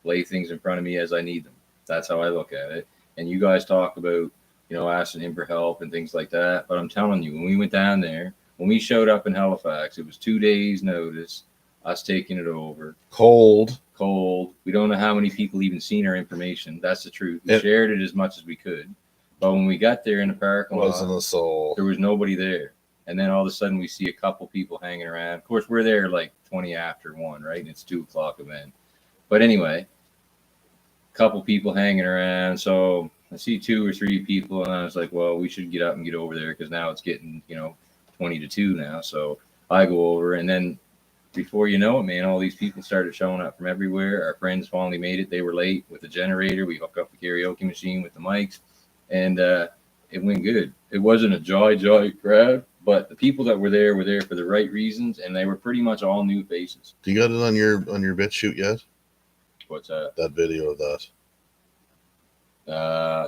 lay things in front of me as I need them. That's how I look at it. And you guys talk about, you know, asking him for help and things like that. But I'm telling you, when we went down there, when we showed up in Halifax, it was 2 days notice, us taking it over. Cold. We don't know how many people even seen our information. That's the truth. We shared it as much as we could. But when we got there in the parking lot, wasn't a soul. There was nobody there. And then all of a sudden we see a couple people hanging around. Of course, we're there like 20 after 1, right? And it's 2 o'clock event. But anyway, couple people hanging around. So I see 2 or 3 people, and I was like, well, we should get up and get over there, because now it's getting, 20 to 2 now. So I go over, and then before you know it, man, all these people started showing up from everywhere. Our friends finally made it. They were late with the generator. We hooked up the karaoke machine with the mics, and it went good. It wasn't a joy crowd, but the people that were there for the right reasons, and they were pretty much all new faces. Do you got it on your BitChute yet? What's that? That video of that.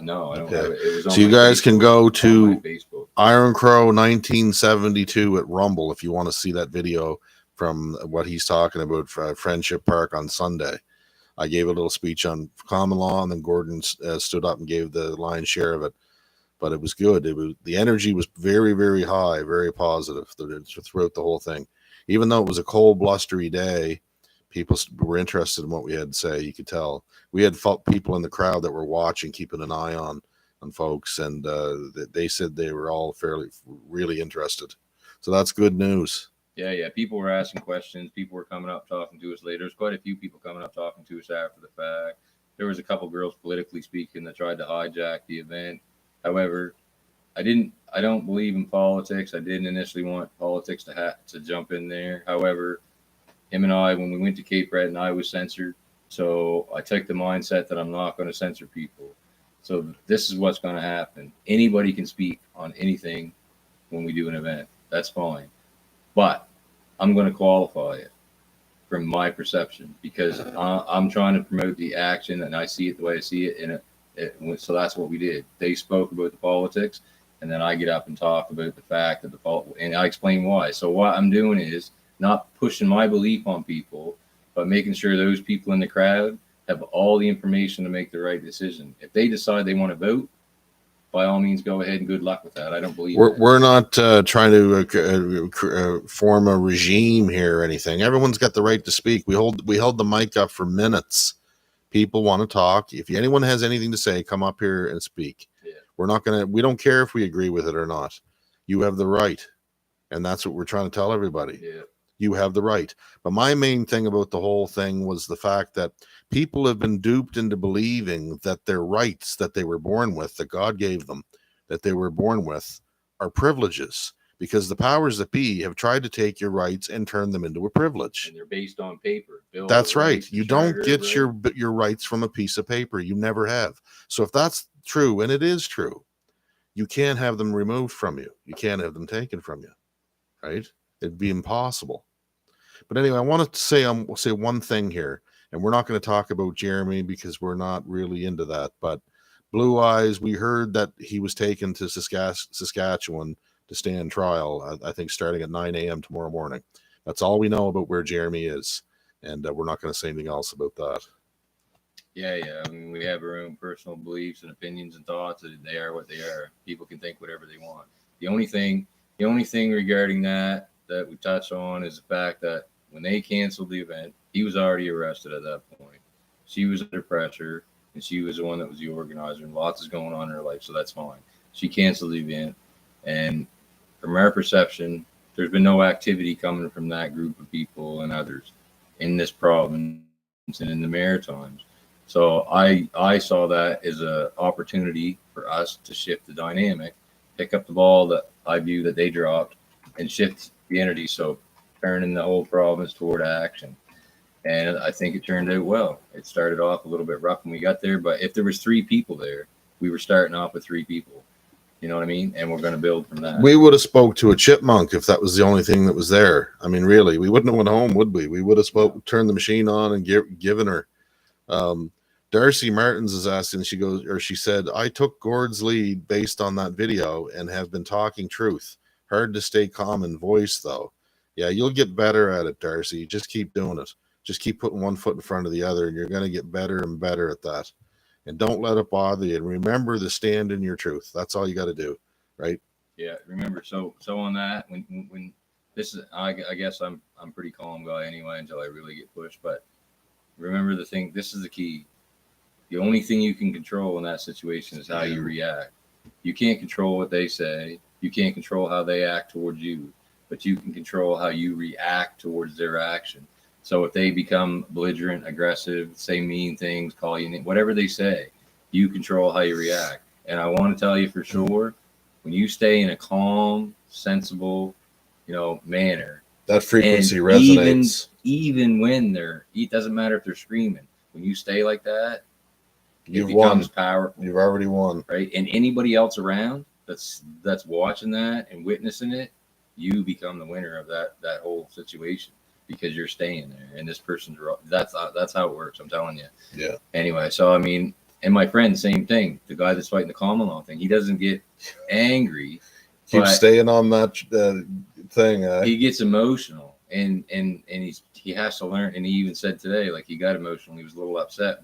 No, I don't have it. It was on so you guys can go to Facebook. Iron Crow 1972 at Rumble if you want to see that video from what he's talking about for Friendship Park on Sunday. I gave a little speech on common law, and then Gordon stood up and gave the lion's share of it. But it was good. The energy was very, very high, very positive throughout the whole thing. Even though it was a cold, blustery day, people were interested in what we had to say. You could tell. We had people in the crowd that were watching, keeping an eye on folks, and they said they were all really interested. So that's good news. Yeah. People were asking questions. People were coming up talking to us later. There's quite a few people coming up talking to us after the fact. There was a couple girls, politically speaking, that tried to hijack the event. However, I don't believe in politics. I didn't initially want politics to jump in there. However, him and I, when we went to Cape Breton, I was censored. So I took the mindset that I'm not going to censor people. So this is what's going to happen. Anybody can speak on anything when we do an event. That's fine. But I'm going to qualify it from my perception, because I'm trying to promote the action, and I see it the way I see it. So that's what we did. They spoke about the politics, and then I get up and talk about the fact that and I explain why. So what I'm doing is not pushing my belief on people, but making sure those people in the crowd have all the information to make the right decision. If they decide they want to vote, by all means, go ahead, and good luck with that. I don't believe we're not trying to form a regime here or anything. Everyone's got the right to speak. We held the mic up for minutes. People want to talk. If anyone has anything to say, come up here and speak. Yeah. We don't care if we agree with it or not. You have the right. And that's what we're trying to tell everybody. Yeah. You have the right. But my main thing about the whole thing was the fact that people have been duped into believing that their rights that they were born with, that God gave them, that they were born with, are privileges. because the powers that be have tried to take your rights and turn them into a privilege. And they're based on paper. That's right. You don't charter, get right? your rights from a piece of paper. You never have. So if that's true, and it is true, you can't have them removed from you. You can't have them taken from you, right? It'd be impossible. But anyway, I wanted to say one thing here, and we're not going to talk about Jeremy because we're not really into that. But Blue Eyes, we heard that he was taken to Saskatchewan to stand trial. I think starting at 9 a.m. tomorrow morning. That's all we know about where Jeremy is, and we're not going to say anything else about that. Yeah. I mean, we have our own personal beliefs and opinions and thoughts. They are what they are. People can think whatever they want. The only thing regarding that we touch on is the fact that when they canceled the event, he was already arrested at that point. She was under pressure, and she was the one that was the organizer, and lots is going on in her life, so that's fine. She canceled the event, and from our perception, there's been no activity coming from that group of people and others in this province and in the Maritimes. So I saw that as an opportunity for us to shift the dynamic, pick up the ball that I view that they dropped, and shift the energy. So turning the whole province toward action. And I think it turned out well. It started off a little bit rough when we got there, but if there was 3 people there, we were starting off with 3 people. You know what I mean? And we're going to build from that. We would have spoke to a chipmunk if that was the only thing that was there. I mean, really, we wouldn't have went home, would we? We would have turned the machine on and given her. Darcy Martins is asking, she said, I took Gord's lead based on that video and have been talking truth. Hard to stay calm and voice, though. Yeah, you'll get better at it, Darcy. Just keep doing it. Just keep putting one foot in front of the other, and you're going to get better and better at that. And don't let it bother you. And remember to stand in your truth. That's all you got to do, right? Yeah, remember. So on that, when this is, I guess I'm pretty calm guy anyway until I really get pushed. But remember the thing. This is the key. The only thing you can control in that situation is how you react. You can't control what they say. You can't control how they act towards you, but you can control how you react towards their action. So if they become belligerent, aggressive, say mean things, call you, whatever they say, you control how you react. And I want to tell you for sure, when you stay in a calm, sensible, manner, that frequency resonates. Even when it doesn't matter if they're screaming. When you stay like that, You've it becomes won. Powerful. You've already won, right? And anybody else around that's watching that and witnessing it, you become the winner of that whole situation because you're staying there. And this person's that's how it works. I'm telling you. Yeah. Anyway, so I mean, and my friend, same thing. The guy that's fighting the common law thing, he doesn't get angry. Keep staying on that thing. He gets emotional, and he has to learn. And he even said today, like he got emotional. He was a little upset,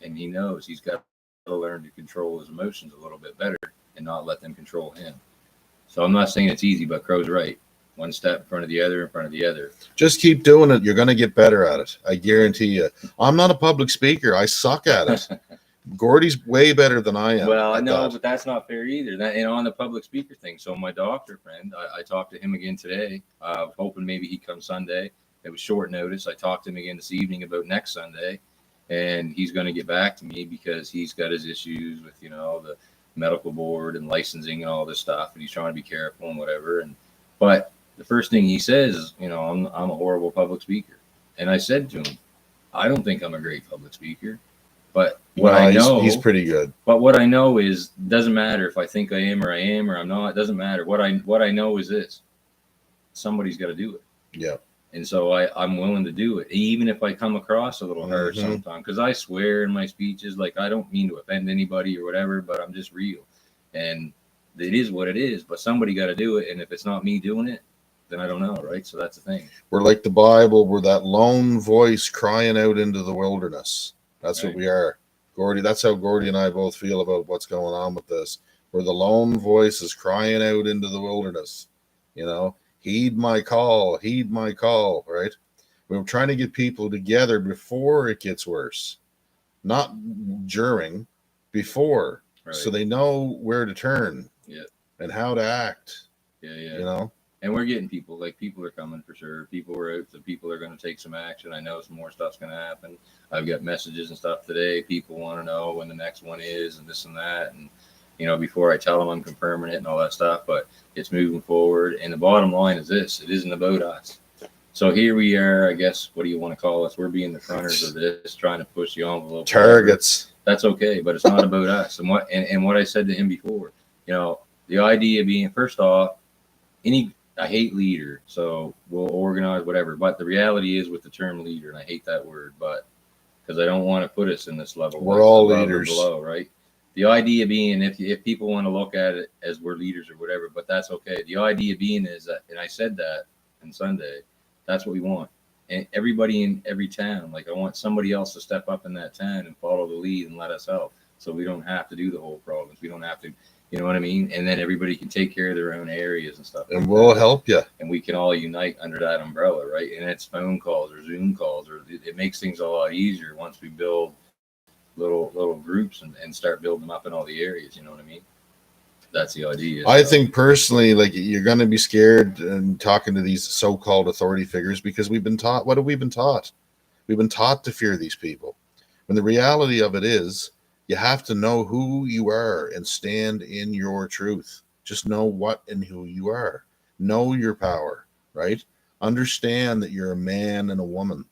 and he knows he's got to learn to control his emotions a little bit better and not let them control him. So I'm not saying it's easy, but Crow's right. One step in front of the other. Just keep doing it. You're going to get better at it. I guarantee you. I'm not a public speaker. I suck at it. Gordy's way better than I am. Well, I know, but that's not fair either. And on the public speaker thing. So my doctor friend, I talked to him again today, hoping maybe he'd come Sunday. It was short notice. I talked to him again this evening about next Sunday. And he's going to get back to me because he's got his issues with, the medical board and licensing and all this stuff. And he's trying to be careful and whatever. But the first thing he says is, I'm a horrible public speaker. And I said to him, I don't think I'm a great public speaker. But I know he's pretty good. But what I know is doesn't matter if I think I am or I'm not. It doesn't matter. What I know is this: somebody's got to do it. Yeah. And so I'm willing to do it, even if I come across a little harsh sometimes, because I swear in my speeches, like I don't mean to offend anybody or whatever, but I'm just real, and it is what it is. But somebody got to do it, and if it's not me doing it, then I don't know, right? So that's the thing. We're like the Bible. We're that lone voice crying out into the wilderness. That's right. What we are, Gordy. That's how Gordy and I both feel about what's going on with this. We're the lone voices crying out into the wilderness. Heed my call, right? We're trying to get people together before it gets worse, not during, before, right. So they know where to turn and how to act. Yeah. And we're getting people are coming for sure. People are out, so people are going to take some action. I know some more stuff's going to happen. I've got messages and stuff today. People want to know when the next one is and this and that. And before I tell them I'm confirming it and all that stuff. But it's moving forward. And the bottom line is this: it isn't about us. So here we are, I guess, what do you want to call us? We're being the fronters of this, trying to push the envelope. Targets. That's okay, but it's not about us. And what I said to him before, the idea being, first off, I hate leader, so we'll organize whatever. But the reality is with the term leader, and I hate that word, but because I don't want to put us in this level. We're all leaders. Below, right? The idea being, if people want to look at it as we're leaders or whatever, but that's okay. The idea being is that, and I said that on Sunday, that's what we want. And everybody in every town, like I want somebody else to step up in that town and follow the lead and let us help. So we don't have to do the whole province. We don't have to, you know what I mean? And then everybody can take care of their own areas and stuff. And we'll help you. And we can all unite under that umbrella, right? And it's phone calls or Zoom calls, or it makes things a lot easier once we build little groups and start building them up in all the areas. You know what I mean? That's the idea. I think personally, like, you're going to be scared and talking to these so-called authority figures because we've been taught. What have we been taught? We've been taught to fear these people. When the reality of it is, you have to know who you are and stand in your truth. Just know what and who you are. Know your power, right? Understand that you're a man and a woman,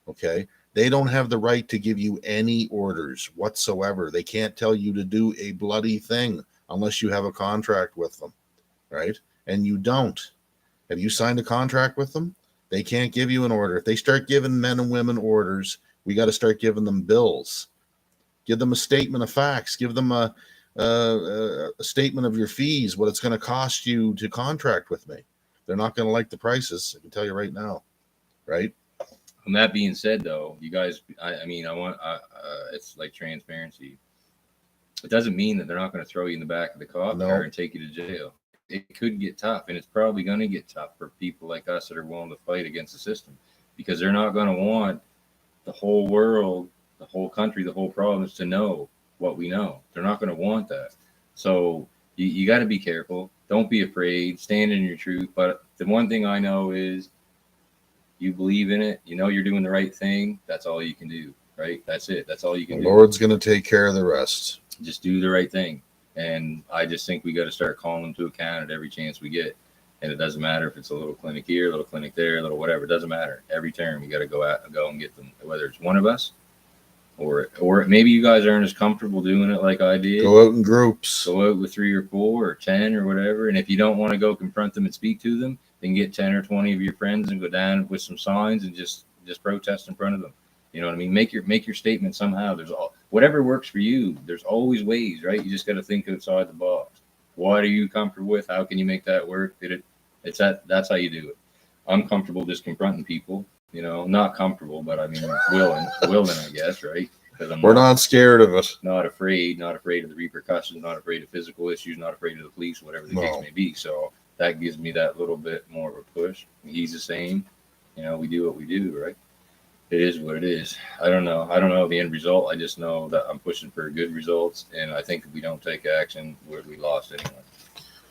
okay? They don't have the right to give you any orders whatsoever. They can't tell you to do a bloody thing unless you have a contract with them, right? And you don't. Have you signed a contract with them? They can't give you an order. If they start giving men and women orders, we got to start giving them bills. Give them a statement of facts. Give them a statement of your fees, what it's going to cost you to contract with me. They're not going to like the prices. I can tell you right now, right? And that being said, though, you guys, it's like transparency. It doesn't mean that they're not going to throw you in the back of the cop car and take you to jail. It could get tough, and it's probably going to get tough for people like us that are willing to fight against the system, because they're not going to want the whole world, the whole country, the whole province to know what we know. They're not going to want that. So you got to be careful. Don't be afraid. Stand in your truth. But the one thing I know is you believe in it. You know you're doing the right thing. That's all you can do, right? That's it. That's all you can do. The Lord's going to take care of the rest. Just do the right thing. And I just think we got to start calling them to account at every chance we get. And it doesn't matter if it's a little clinic here, a little clinic there, a little whatever. It doesn't matter. Every term we got to go and get them, whether it's one of us or maybe you guys aren't as comfortable doing it like I did. Go out in groups. Go out with 3 or 4 or 10 or whatever. And if you don't want to go confront them and speak to them, then get 10 or 20 of your friends and go down with some signs and just protest in front of them. You know what I mean? Make your statement somehow. Whatever works for you. There's always ways, right? You just got to think outside the box. What are you comfortable with? How can you make that work? That's how you do it. I'm comfortable just confronting people. Not comfortable, but I mean willing, I guess, right? Because we're not scared of it. Not afraid of the repercussions. Not afraid of physical issues. Not afraid of the police, whatever the case may be. So that gives me that little bit more of a push. He's the same. We do what we do, right? It is what it is. I don't know the end result. I just know that I'm pushing for good results, and I think if we don't take action, we lost anyway.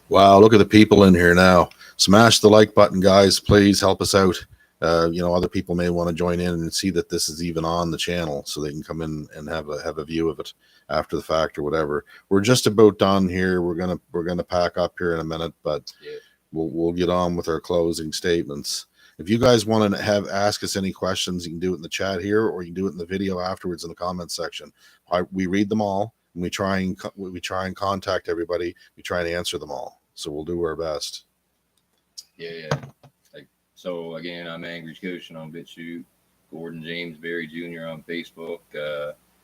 Wow, look at the people in here now. Smash the like button, guys. Please help us out. Other people may want to join in and see that this is even on the channel, so they can come in and have a view of it after the fact or whatever. We're just about done here. We're gonna pack up here in a minute, but we'll get on with our closing statements. If you guys want to ask us any questions, you can do it in the chat here, or you can do it in the video afterwards in the comments section. We read them all, and we try and contact everybody. We try and answer them all. So we'll do our best. Yeah. So again, I'm Angry Scotian on BitChute, Gordon James Berry Jr. on Facebook,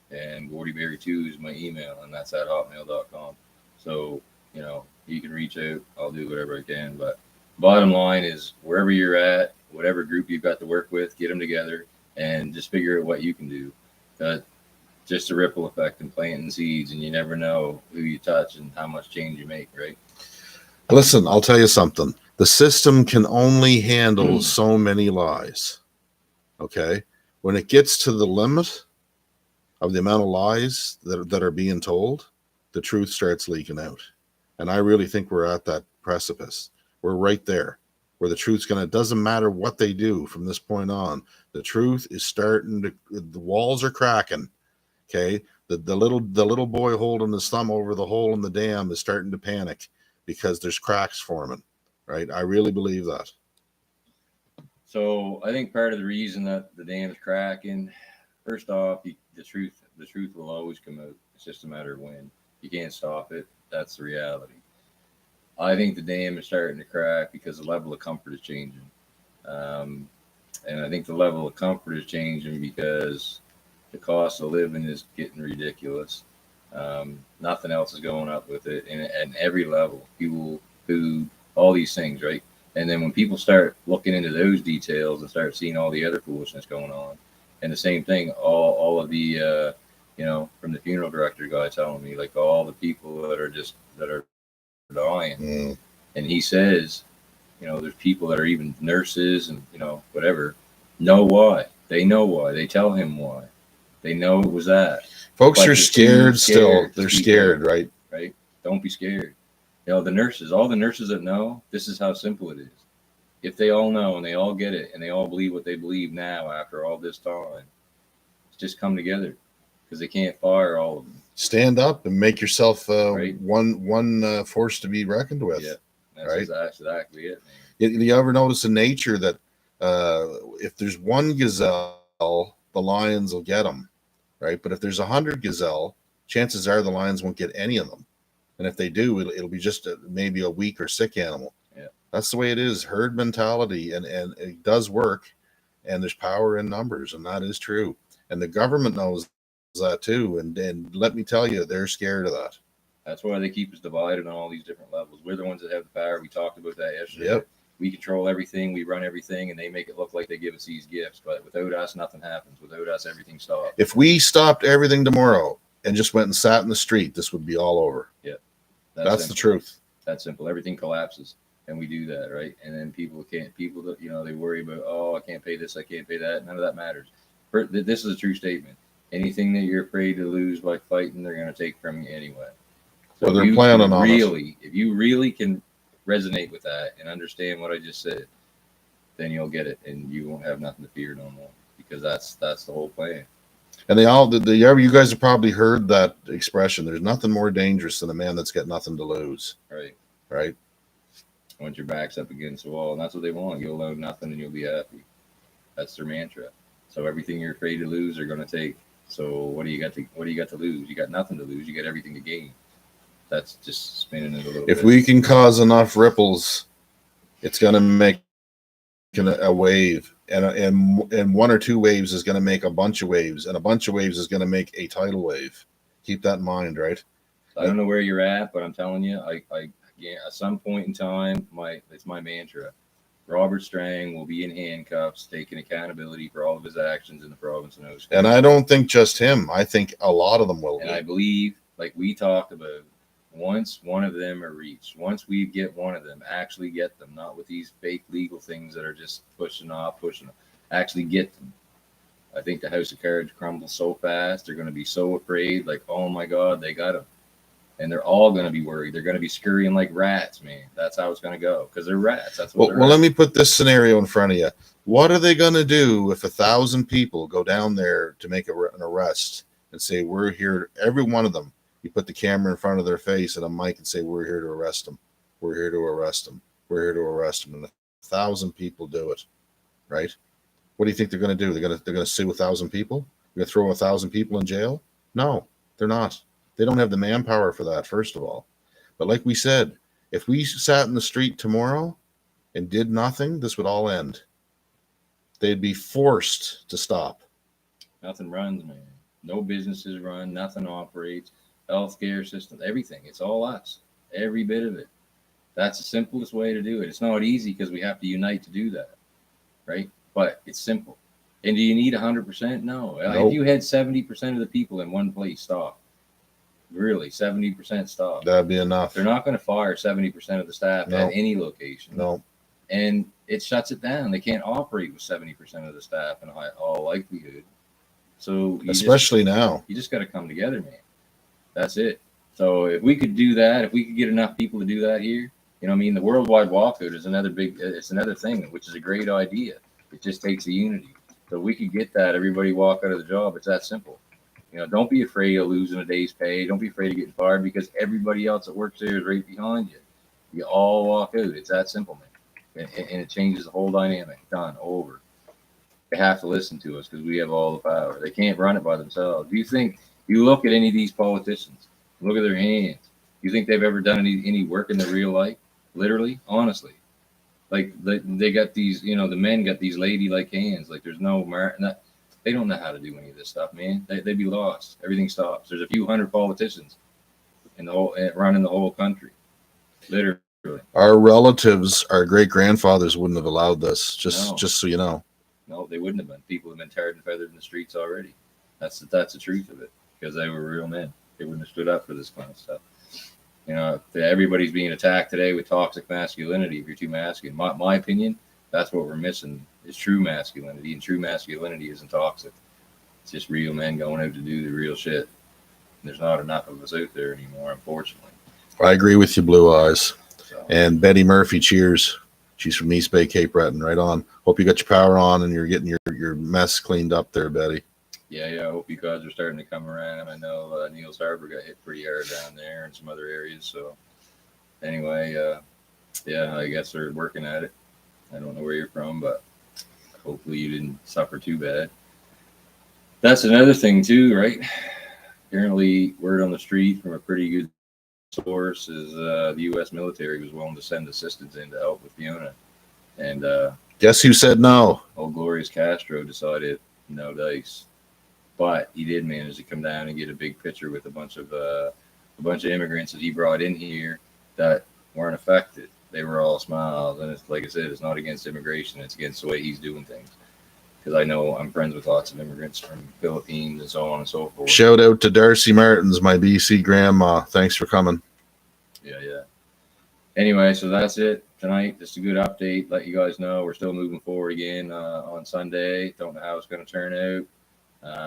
and GordyBerry2 is my email, and that's at hotmail.com. So you can reach out. I'll do whatever I can. But bottom line is, wherever you're at, whatever group you've got to work with, get them together and just figure out what you can do. Just a ripple effect and planting seeds, and you never know who you touch and how much change you make, right? Listen, I'll tell you something. The system can only handle so many lies. Okay? When it gets to the limit of the amount of lies that are being told, the truth starts leaking out. And I really think we're at that precipice. We're right there, where the truth's doesn't matter what they do from this point on. The truth is the walls are cracking. Okay? The little boy holding his thumb over the hole in the dam is starting to panic because there's cracks forming, right? I really believe that. So I think part of the reason that the dam's cracking, first off, the truth will always come out. It's just a matter of when. You can't stop it. That's the reality. I think the dam is starting to crack because the level of comfort is changing. Um, and I think the level of comfort is changing because the cost of living is getting ridiculous. Nothing else is going up with it, and at every level, fuel, food, all these things, right? And then when people start looking into those details and start seeing all the other foolishness going on, and the same thing, all of the, from the funeral director guy telling me, like all the people that are dying, and he says, there's people that are even nurses and whatever, know why. They know why. They tell him why. They know it was that. Folks But are scared still. They're scared, there, right? right? Don't be scared. The nurses, all the nurses that know, this is how simple it is. If they all know and they all get it and they all believe what they believe now after all this time, just come together because they can't fire all of them. Stand up and make yourself Right. one force to be reckoned with. Yeah, that's right? exactly it, man. You ever notice in nature that if there's one gazelle, the lions will get them, right? But if there's 100 gazelle, chances are the lions won't get any of them. And if they do, it'll be just maybe a weak or sick animal. Yeah. That's the way it is. Herd mentality, and it does work. And there's power in numbers, and that is true. And the government knows that too. And let me tell you, they're scared of that. That's why they keep us divided on all these different levels. We're the ones that have the power. We talked about that yesterday. Yep. We control everything. We run everything, and they make it look like they give us these gifts. But without us, nothing happens. Without us, everything stops. If we stopped everything tomorrow and just went and sat in the street, this would be all over. Yeah. That's the truth. That's simple. Everything collapses, and we do that, right? And then people that they worry about, oh, I can't pay this, I can't pay that. None of that matters. This is a true statement. Anything that you're afraid to lose by fighting, they're going to take from you anyway. So well, they're planning on it. If you really can resonate with that and understand what I just said, then you'll get it, and you won't have nothing to fear no more, because that's the whole plan. And you guys have probably heard that expression. There's nothing more dangerous than a man that's got nothing to lose. Right. Right. Once your back's up against the wall, and that's what they want. You'll own nothing, and you'll be happy. That's their mantra. So everything you're afraid to lose, they're going to take. So what do you got to lose? You got nothing to lose. You got everything to gain. That's just spinning it a little bit. If we can cause enough ripples, it's going to make a wave, and one or two waves is going to make a bunch of waves, and a bunch of waves is going to make a tidal wave. Keep that in mind, right? I don't know where you're at, but I'm telling you, at some point in time, it's my mantra. Robert Strang will be in handcuffs, taking accountability for all of his actions in the province of Nova Scotia. And I don't think just him. I think a lot of them will. And I believe, like we talked about, once one of them are reached, once we get one of them, actually get them, not with these fake legal things that are just pushing them, actually get them. I think the house of cards crumbles so fast. They're going to be so afraid, like, oh my God, they got him. And they're all going to be worried. They're going to be scurrying like rats, man. That's how it's going to go, because they're rats. That's what well, let me put this scenario in front of you. What are they going to do if 1,000 people go down there to make an arrest and say, we're here, every one of them? You put the camera in front of their face and a mic and say, we're here to arrest them. We're here to arrest them. We're here to arrest them. And 1,000 people do it, right? What do you think they're going to do? They're going to sue 1,000 people? They're going to throw 1,000 people in jail? No, they're not. They don't have the manpower for that, first of all. But like we said, if we sat in the street tomorrow and did nothing, this would all end. They'd be forced to stop. Nothing runs, man. No businesses run. Nothing operates. Healthcare system, everything. It's all us. Every bit of it. That's the simplest way to do it. It's not easy because we have to unite to do that, right? But it's simple. And do you need 100%? No. Nope. If you had 70% of the people in one place stop, really 70% stop, that'd be enough. They're not going to fire 70% of the staff at any location. No. And it shuts it down. They can't operate with 70% of the staff in all likelihood. So especially now, you just got to come together, man. That's it. So if we could do that, if we could get enough people to do that here, the worldwide walkout is it's another thing, which is a great idea. It just takes a unity. So if we could get that, everybody walk out of the job. It's that simple. You know, don't be afraid of losing a day's pay. Don't be afraid of getting fired because everybody else that works there is right behind you. You all walk out. It's that simple, man. And it changes the whole dynamic. Done. Over. They have to listen to us because we have all the power. They can't run it by themselves. Do you think, you look at any of these politicians, look at their hands. Do you think they've ever done any work in their real life? Literally? Honestly. Like they got these, you know, the men got these lady-like hands. Like there's no, they don't know how to do any of this stuff, man. They'd be lost. Everything stops. There's a few hundred politicians in the whole, running the whole country. Literally. Our relatives, our great grandfathers wouldn't have allowed this. No. Just so you know. No, they wouldn't have been. People have been tarred and feathered in the streets already. That's the truth of it, because they were real men. They wouldn't have stood up for this kind of stuff. You know, everybody's being attacked today with toxic masculinity. If you're too masculine, my opinion, that's what we're missing is true masculinity, and true masculinity isn't toxic. It's just real men going out to do the real shit. And there's not enough of us out there anymore, unfortunately. I agree with you, Blue Eyes. So, and Betty Murphy, cheers. She's from East Bay, Cape Breton. Right on. Hope you got your power on and you're getting your mess cleaned up there, Betty. Yeah, I hope you guys are starting to come around. I know Neil's Harbor got hit pretty hard down there and some other areas. So anyway, yeah, I guess they're working at it. I don't know where you're from, but hopefully you didn't suffer too bad. That's another thing too, right? Apparently, word on the street from a pretty good source is the U.S. military was willing to send assistance in to help with Fiona. And guess who said no? Old Glorious Castro decided no dice. But he did manage to come down and get a big picture with a bunch of immigrants that he brought in here that weren't affected. They were all smiles, and it's like I said, it's not against immigration; it's against the way he's doing things. Because I know I'm friends with lots of immigrants from Philippines and so on and so forth. Shout out to Darcy Martins, my BC grandma. Thanks for coming. Yeah. Anyway, so that's it tonight. Just a good update. Let you guys know we're still moving forward again on Sunday. Don't know how it's going to turn out.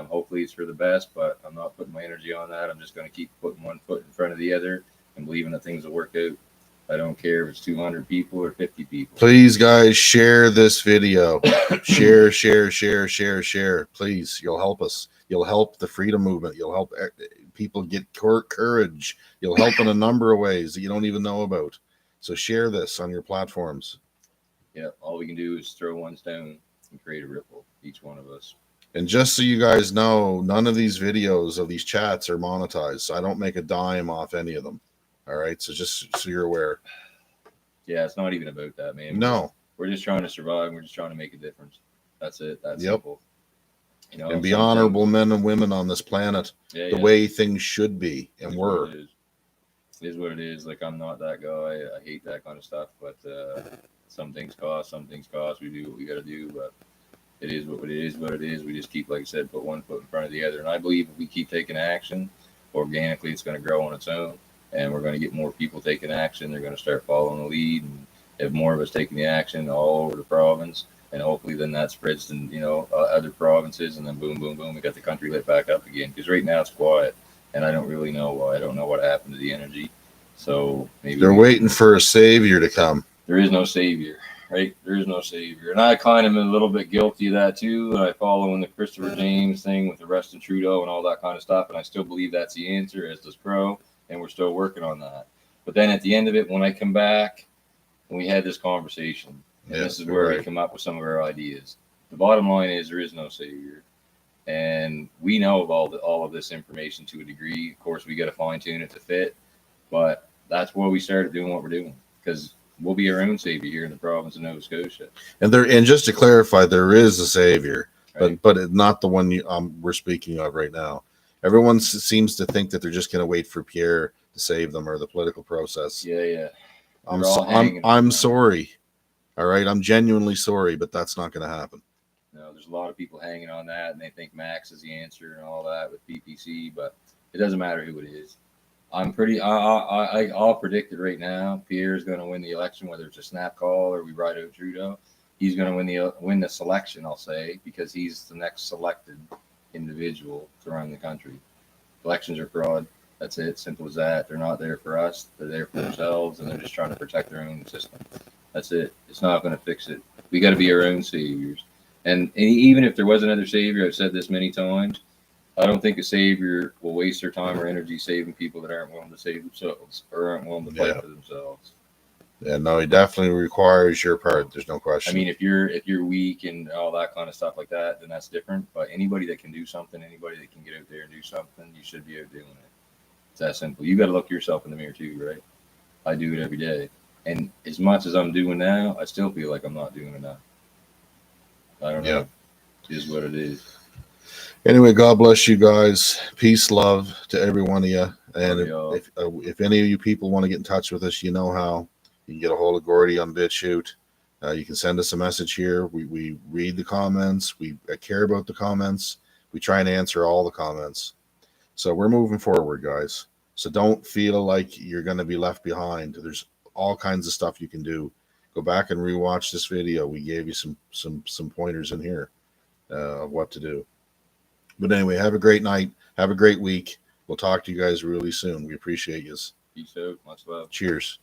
Hopefully it's for the best, but I'm not putting my energy on that. I'm just going to keep putting one foot in front of the other and believing that things will work out. I don't care if it's 200 people or 50 people. Please, guys, share this video. share. Please, you'll help us. You'll help the freedom movement. You'll help people get courage. You'll help in a number of ways that you don't even know about. So share this on your platforms. Yeah, all we can do is throw one stone and create a ripple, each one of us. And just so you guys know, none of these videos of these chats are monetized. So I don't make a dime off any of them. All right. So just so you're aware. Yeah, it's not even about that, man. No. We're just trying to survive. We're just trying to make a difference. That's it. That's simple. You know, and be honorable men and women on this planet the way things should be and were. It is what it is. Like, I'm not that guy. I hate that kind of stuff. But some things cost. We do what we got to do. But it is what it is. We just keep, like I said, put one foot in front of the other. And I believe if we keep taking action, organically, it's going to grow on its own. And we're going to get more people taking action. They're going to start following the lead. And have more of us taking the action all over the province. And hopefully then that spreads to, you know, other provinces. And then boom, boom, boom, we got the country lit back up again. Because right now it's quiet. And I don't really know why. I don't know what happened to the energy. So maybe they're waiting for a savior to come. There is no savior. Right? There is no savior. And I kind of am a little bit guilty of that too. I follow in the Christopher James thing with the rest of Trudeau and all that kind of stuff. And I still believe that's the answer, as does Crow. And we're still working on that. But then at the end of it, when I come back, and we had this conversation, and this is where we come up with some of our ideas. The bottom line is there is no savior. And we know of all of this information to a degree. Of course, we got to fine tune it to fit. But that's why we started doing what we're doing. Because we'll be our own savior here in the province of Nova Scotia. And just to clarify, there is a savior, right? but it's not the one we're speaking of right now. Everyone seems to think that they're just going to wait for Pierre to save them or the political process. Yeah. I'm sorry. All right, I'm genuinely sorry, but that's not going to happen. No, there's a lot of people hanging on that, and they think Max is the answer and all that with PPC, but it doesn't matter who it is. I'll predict it right now. Pierre is going to win the election, whether it's a snap call or we ride out Trudeau. He's going to win the selection, I'll say, because he's the next selected individual to run the country. Elections are fraud. That's it. Simple as that. They're not there for us. They're there for themselves, and they're just trying to protect their own system. That's it. It's not going to fix it. We got to be our own saviors. And even if there was another savior, I've said this many times, I don't think a savior will waste their time or energy saving people that aren't willing to save themselves or aren't willing to fight Yeah. for themselves. Yeah, no, he definitely requires your part. There's no I question. mean, if you're weak and all that kind of stuff like that, then that's different. But anybody that can do something, anybody that can get out there and do something, you should be out doing it. It's that simple. You got to look yourself in the mirror too, right? I do it every day, and as much as I'm doing now, I still feel like I'm not doing enough. I don't Yeah. know. It is what it is. Anyway, God bless you guys. Peace, love to every one of you. And Love y'all. if any of you people want to get in touch with us, you know how. You can get a hold of Gordy on BitChute. You can send us a message here. We read the comments. We care about the comments. We try and answer all the comments. So we're moving forward, guys. So don't feel like you're going to be left behind. There's all kinds of stuff you can do. Go back and rewatch this video. We gave you some pointers in here of what to do. But anyway, have a great night. Have a great week. We'll talk to you guys really soon. We appreciate you. Peace out. Much love. Cheers.